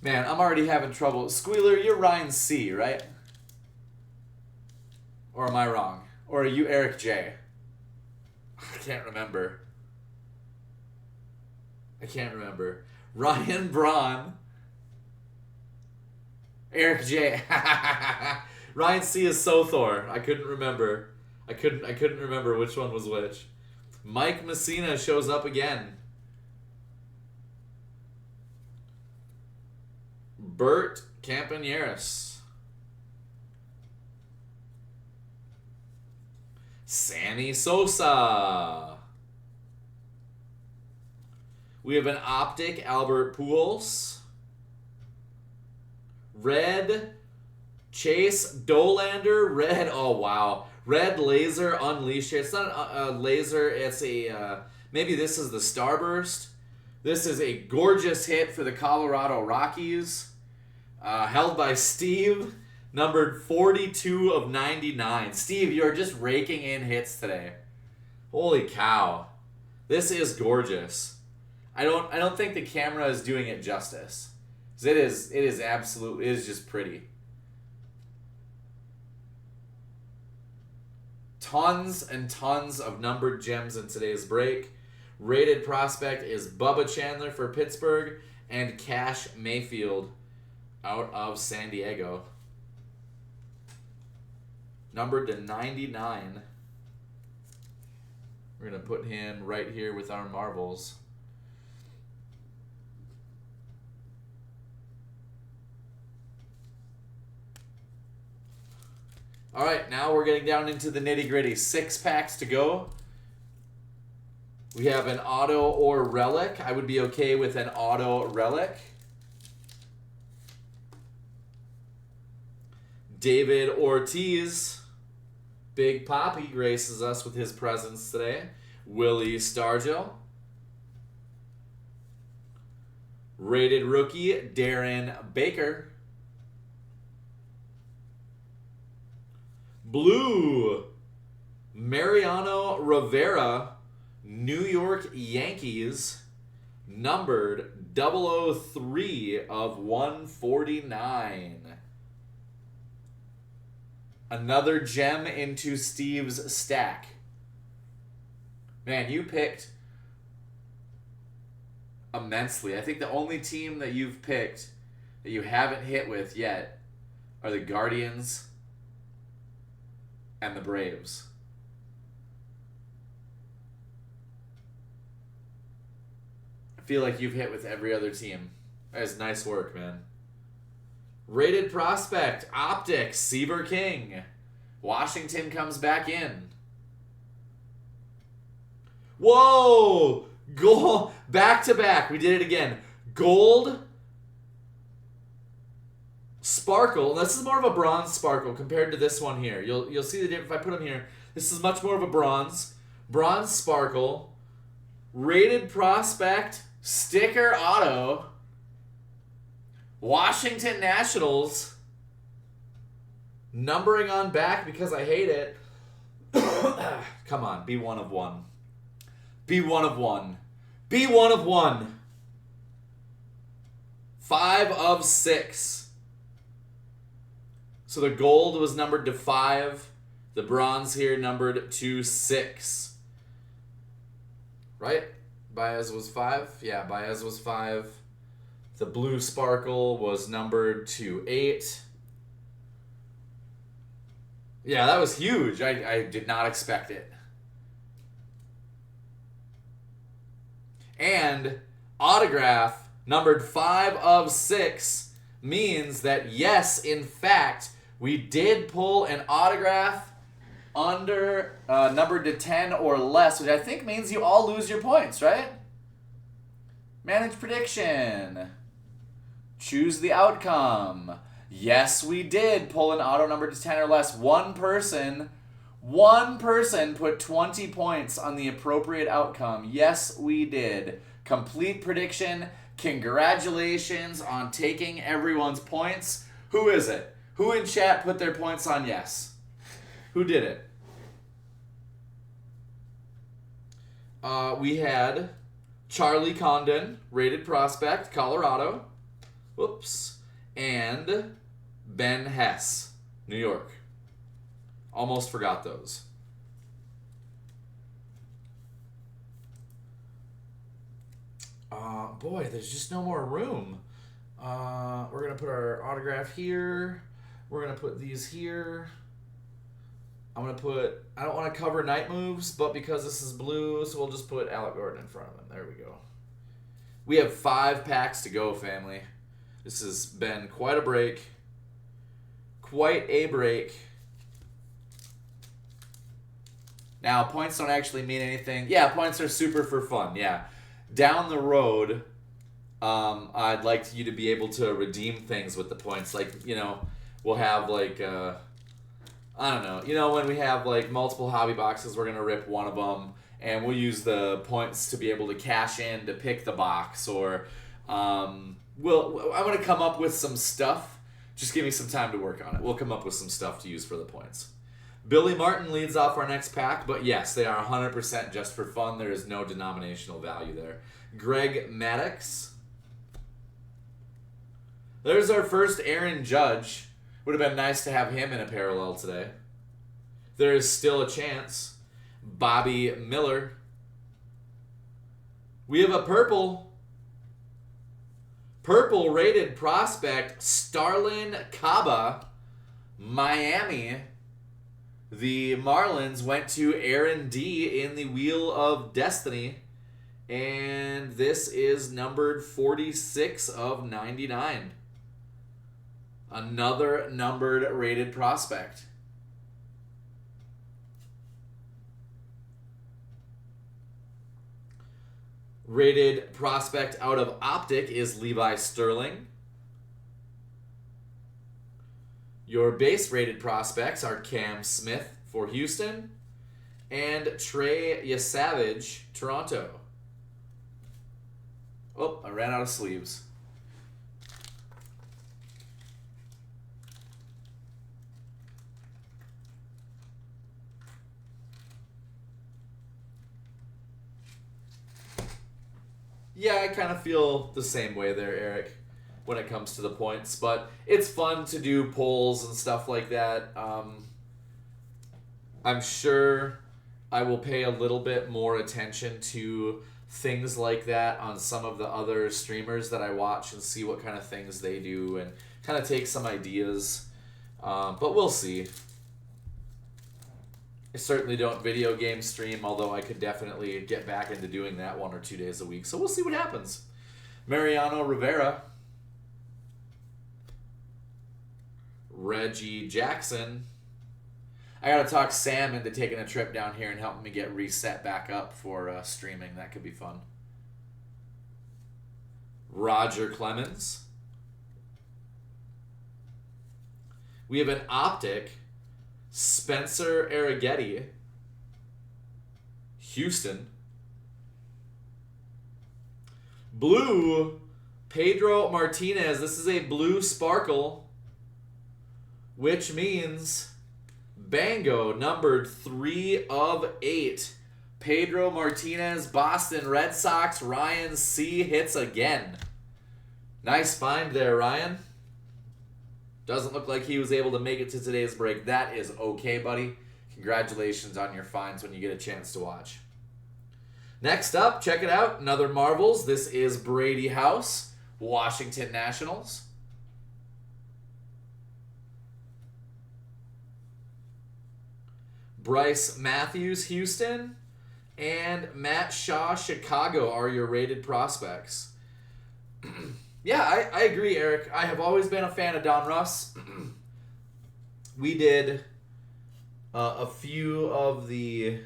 Man, I'm already having trouble. Squealer, you're Ryan C, right? Or am I wrong? Or are you Eric J? I can't remember. I can't remember. Ryan Braun. Eric J. Ryan C is Sothor. I couldn't remember. I couldn't remember which one was which. Mike Messina shows up again. Bert Campaneris. Sammy Sosa. We have an Optic Albert Pujols. Red Chase Dolander. Red, oh wow. Red Laser Unleashed. It's not a laser, it's a, maybe this is the Starburst. This is a gorgeous hit for the Colorado Rockies. Held by Steve, numbered 42 of 99. Steve, you're just raking in hits today. Holy cow. This is gorgeous. I don't think the camera is doing it justice. It is just pretty. Tons and tons of numbered gems in today's break. Rated prospect is Bubba Chandler for Pittsburgh and Cash Mayfield out of San Diego. Numbered to 99. We're going to put him right here with our marbles. All right, now we're getting down into the nitty-gritty. 6 packs to go. We have an auto or relic. I would be okay with an auto relic. David Ortiz. Big Poppy graces us with his presence today. Willie Stargell. Rated rookie, Darren Baker. Blue, Mariano Rivera, New York Yankees, numbered 003 of 149. Another gem into Steve's stack. Man, you picked immensely. I think the only team that you've picked that you haven't hit with yet are the Guardians and the Braves. I feel like you've hit with every other team. That is nice work, man. Rated prospect, Optics, Seaver King. Washington comes back in. Whoa! Gold, back to back. We did it again. Gold, sparkle. This is more of a bronze sparkle compared to this one here. You'll see the difference if I put them here. This is much more of a bronze. Bronze sparkle. Rated prospect, sticker auto. Washington Nationals. Numbering on back because I hate it. Come on, be one of one. Be one of one. Be one of one. 5 of 6. So the gold was numbered to 5. The bronze here numbered to 6. Right? Baez was 5? Yeah, Baez was 5. The blue sparkle was numbered to 8. Yeah, that was huge. I did not expect it. And autograph numbered 5 of 6 means that yes, in fact, we did pull an autograph under numbered to 10 or less, which I think means you all lose your points, right? Manage prediction. Choose the outcome. Yes, we did pull an auto numbered to 10 or less. One person put 20 points on the appropriate outcome. Yes, we did. Complete prediction. Congratulations on taking everyone's points. Who is it? Who in chat put their points on yes? Who did it? We had Charlie Condon, rated prospect, Colorado. Whoops. And Ben Hess, New York. Almost forgot those. Boy, there's just no more room. We're going to put our autograph here. We're going to put these here. I'm going to put, I don't want to cover night moves, but because this is blue, so we'll just put Alec Gordon in front of him. There we go. We have 5 packs to go, family. This has been quite a break. Quite a break. Now, points don't actually mean anything. Yeah, points are super for fun, yeah. Down the road, I'd like you to be able to redeem things with the points. Like, you know, we'll have like, I don't know. You know, when we have like multiple hobby boxes, we're going to rip one of them. And we'll use the points to be able to cash in to pick the box. Or I'm going to come up with some stuff. Just give me some time to work on it. We'll come up with some stuff to use for the points. Billy Martin leads off our next pack, but yes, they are 100% just for fun. There is no denominational value there. Greg Maddux. There's our first Aaron Judge. Would have been nice to have him in a parallel today. There is still a chance. Bobby Miller. We have a purple rated prospect, Starlin Caba, Miami. The Marlins went to Aaron D. in the Wheel of Destiny. And this is numbered 46 of 99. Another numbered rated prospect. Rated prospect out of Optic is Levi Sterling. Your base rated prospects are Cam Smith for Houston and Trey Yesavage, Toronto. Oh, I ran out of sleeves. Yeah, I kind of feel the same way there, Eric, when it comes to the points. But it's fun to do polls and stuff like that. I'm sure I will pay a little bit more attention to things like that on some of the other streamers that I watch and see what kind of things they do and kind of take some ideas. But we'll see. I certainly don't video game stream, although I could definitely get back into doing that 1 or 2 days a week. So we'll see what happens. Mariano Rivera. Reggie Jackson. I got to talk Sam into taking a trip down here and helping me get reset back up for streaming. That could be fun. Roger Clemens. We have an Optic. Spencer Arrighetti, Houston. Blue, Pedro Martinez. This is a blue sparkle, which means Bango, numbered 3 of 8. Pedro Martinez, Boston Red Sox. Ryan C. hits again. Nice find there, Ryan. Doesn't look like he was able to make it to today's break. That is okay, buddy. Congratulations on your finds when you get a chance to watch. Next up, check it out. Another Marvels. This is Brady House, Washington Nationals. Bryce Matthews, Houston. And Matt Shaw, Chicago are your rated prospects. Yeah, I agree, Eric. I have always been a fan of Donruss. We did a few of the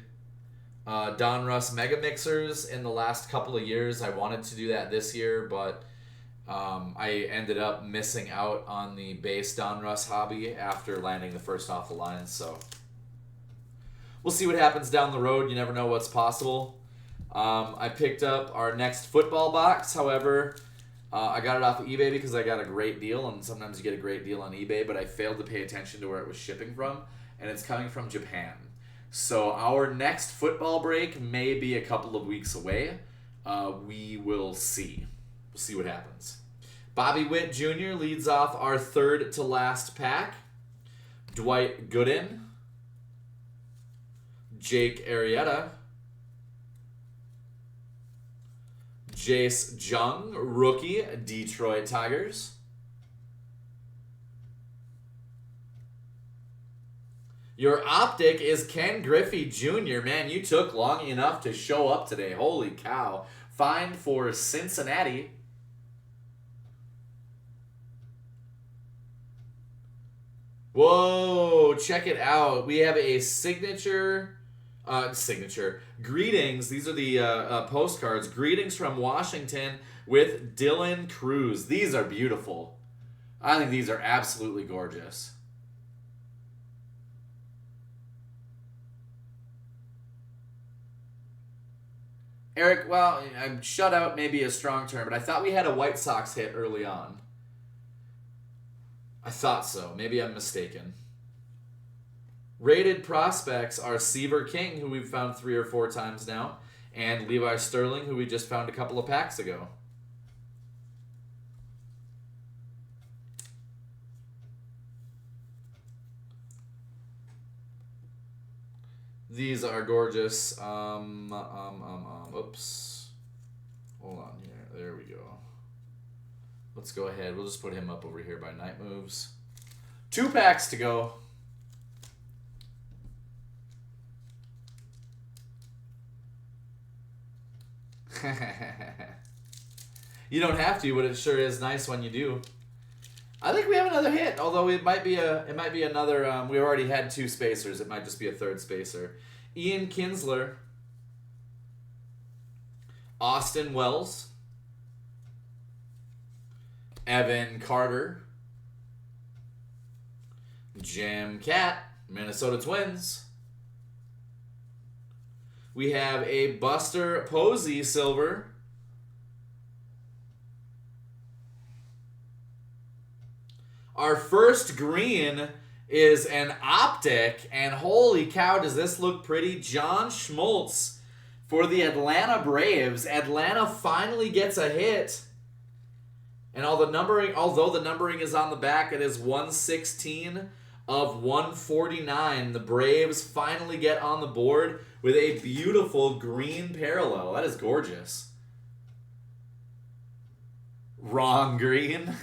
Donruss Mega Mixers in the last couple of years. I wanted to do that this year, but I ended up missing out on the base Donruss hobby after landing the first off the line. So we'll see what happens down the road. You never know what's possible. I picked up our next football box, however. I got it off of eBay because I got a great deal, and sometimes you get a great deal on eBay, but I failed to pay attention to where it was shipping from, and it's coming from Japan. So our next football break may be a couple of weeks away. We will see. We'll see what happens. Bobby Witt Jr. leads off our third to last pack. Dwight Gooden. Jake Arrieta. Jace Jung, rookie, Detroit Tigers. Your Optic is Ken Griffey Jr. Man, you took long enough to show up today. Holy cow. Find for Cincinnati. Whoa, check it out. We have a signature. Greetings. These are the postcards. Greetings from Washington with Dylan Cruz. These are beautiful. I think these are absolutely gorgeous. Eric, well, shutout may be a strong term, but I thought we had a White Sox hit early on. I thought so. Maybe I'm mistaken. Rated prospects are Seaver King, who we've found 3 or 4 times now, and Levi Sterling, who we just found a couple of packs ago. These are gorgeous. Oops. Hold on here. There we go. Let's go ahead. We'll just put him up over here by Night Moves. 2 packs to go. You don't have to, but it sure is nice when you do. I think we have another hit, although it might be another. We already had 2 spacers. It might just be a 3rd spacer. Ian Kinsler. Austin Wells, Evan Carter, Jim Cat, Minnesota Twins. We have a Buster Posey silver. Our first green is an optic, and holy cow, does this look pretty. John Schmaltz for the Atlanta Braves. Atlanta finally gets a hit. And although the numbering is on the back, it is 116 of 149. The Braves finally get on the board with a beautiful green parallel. That is gorgeous. Wrong green.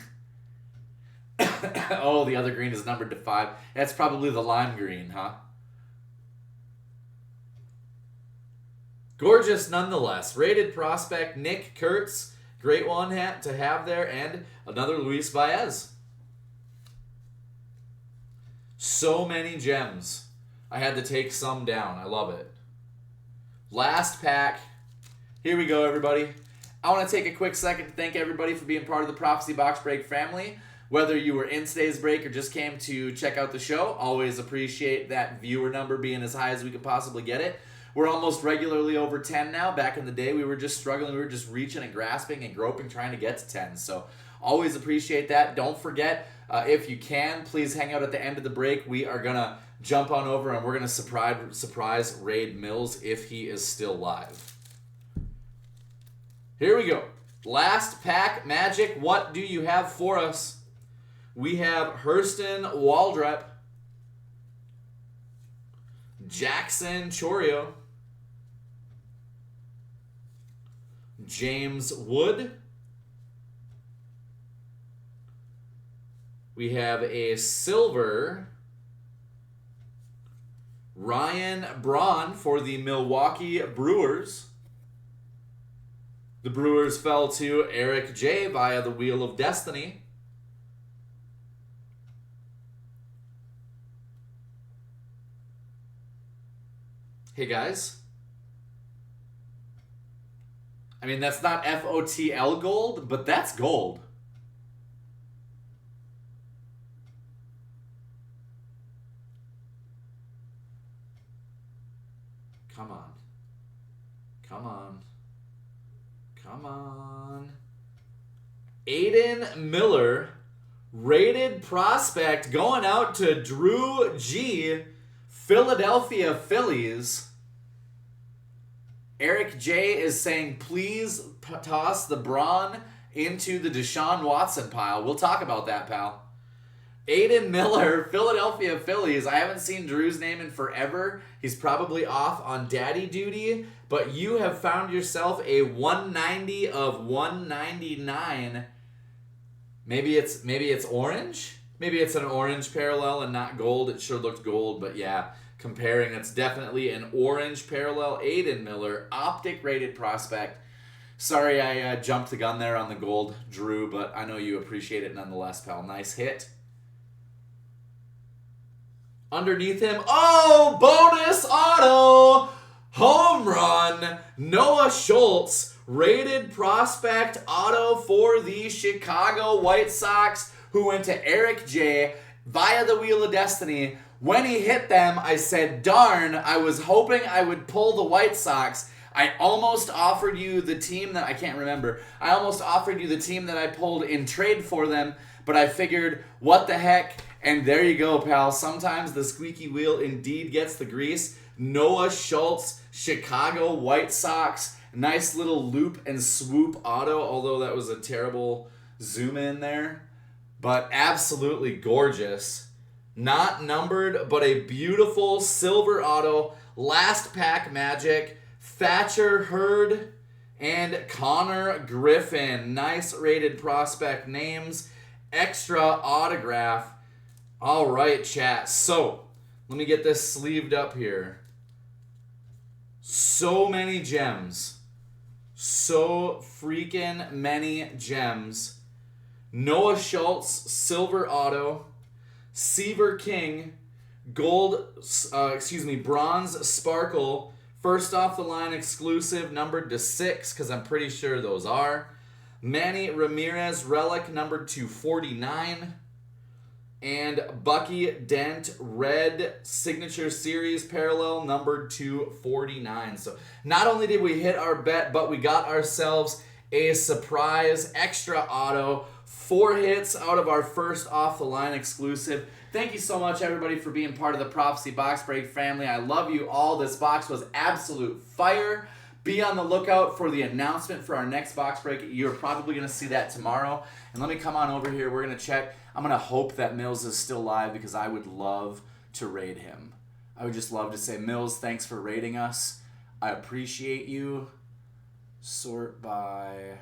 Oh, the other green is numbered to 5. That's probably the lime green, huh? Gorgeous nonetheless. Rated prospect Nick Kurtz. Great one to have there. And another Luis Baez. So many gems. I had to take some down. I love it. Last pack. Here we go, everybody. I want to take a quick second to thank everybody for being part of the Prophecy Box Break family. Whether you were in today's break or just came to check out the show, always appreciate that viewer number being as high as we could possibly get it. We're almost regularly over 10 now. Back in the day, we were just struggling. We were just reaching and grasping and groping, trying to get to 10. So always appreciate that. Don't forget, if you can, please hang out at the end of the break. We are going to jump on over and we're going to surprise Raid Mills if he is still live. Here we go. Last pack magic. What do you have for us? We have Hurston Waldrep, Jackson Chorio, James Wood. We have a silver, Ryan Braun for the Milwaukee Brewers. The Brewers fell to Eric J. via the Wheel of Destiny. Hey guys. I mean, that's not FOTL gold, but that's gold. Come on. Come on. Come on. Aiden Miller, rated prospect, going out to Drew G., Philadelphia Phillies. Eric J. is saying, please toss the Braun into the Deshaun Watson pile. We'll talk about that, pal. Aiden Miller, Philadelphia Phillies. I haven't seen Drew's name in forever. He's probably off on daddy duty, but you have found yourself a 190 of 199. Maybe it's orange? Maybe it's an orange parallel and not gold. It sure looked gold, but yeah, comparing, it's definitely an orange parallel. Aiden Miller, optic rated prospect. Sorry I jumped the gun there on the gold, Drew, but I know you appreciate it nonetheless, pal. Nice hit. Underneath him, oh, bonus auto, home run, Noah Schultz, rated prospect auto for the Chicago White Sox, who went to Eric J. via the Wheel of Destiny. When he hit them, I said, darn, I was hoping I would pull the White Sox. I almost offered you the team that, I can't remember, I almost offered you the team that I pulled in trade for them, but I figured, what the heck? And there you go, pal. Sometimes the squeaky wheel indeed gets the grease. Noah Schultz, Chicago White Sox. Nice little loop and swoop auto, although that was a terrible zoom in there. But absolutely gorgeous. Not numbered, but a beautiful silver auto. Last pack magic. Thatcher Hurd and Connor Griffin. Nice rated prospect names. Extra autograph. All right, chat. So, let me get this sleeved up here. So many gems. So freaking many gems. Noah Schultz, silver auto. Seaver King, bronze sparkle First off the line exclusive, numbered to 6, because I'm pretty sure those are. Manny Ramirez relic, numbered to 49. And Bucky Dent red signature series parallel, numbered to 49. So not only did we hit our bet, but we got ourselves a surprise extra auto. 4 hits out of our first off the line exclusive. Thank you so much, everybody, for being part of the Prophecy Box Break family. I love you all. This box was absolute fire. Be on the lookout for the announcement for our next box break. You're probably going to see that tomorrow. And let me come on over here. We're going to check. I'm going to hope that Mills is still live because I would love to raid him. I would just love to say, Mills, thanks for raiding us. I appreciate you. Sort by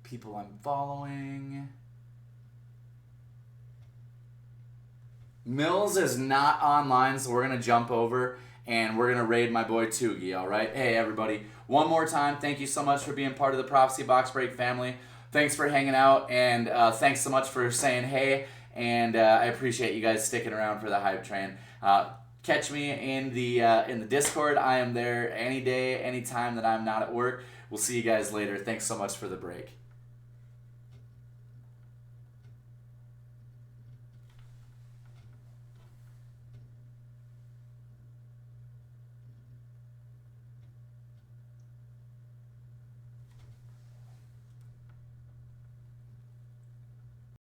people I'm following. Mills is not online, so we're going to jump over and we're going to raid my boy Toogie, all right? Hey, everybody. One more time, thank you so much for being part of the Prophecy Box Break family. Thanks for hanging out, and thanks so much for saying hey, and I appreciate you guys sticking around for the hype train. Catch me in the Discord. I am there any day, any time that I'm not at work. We'll see you guys later. Thanks so much for the break.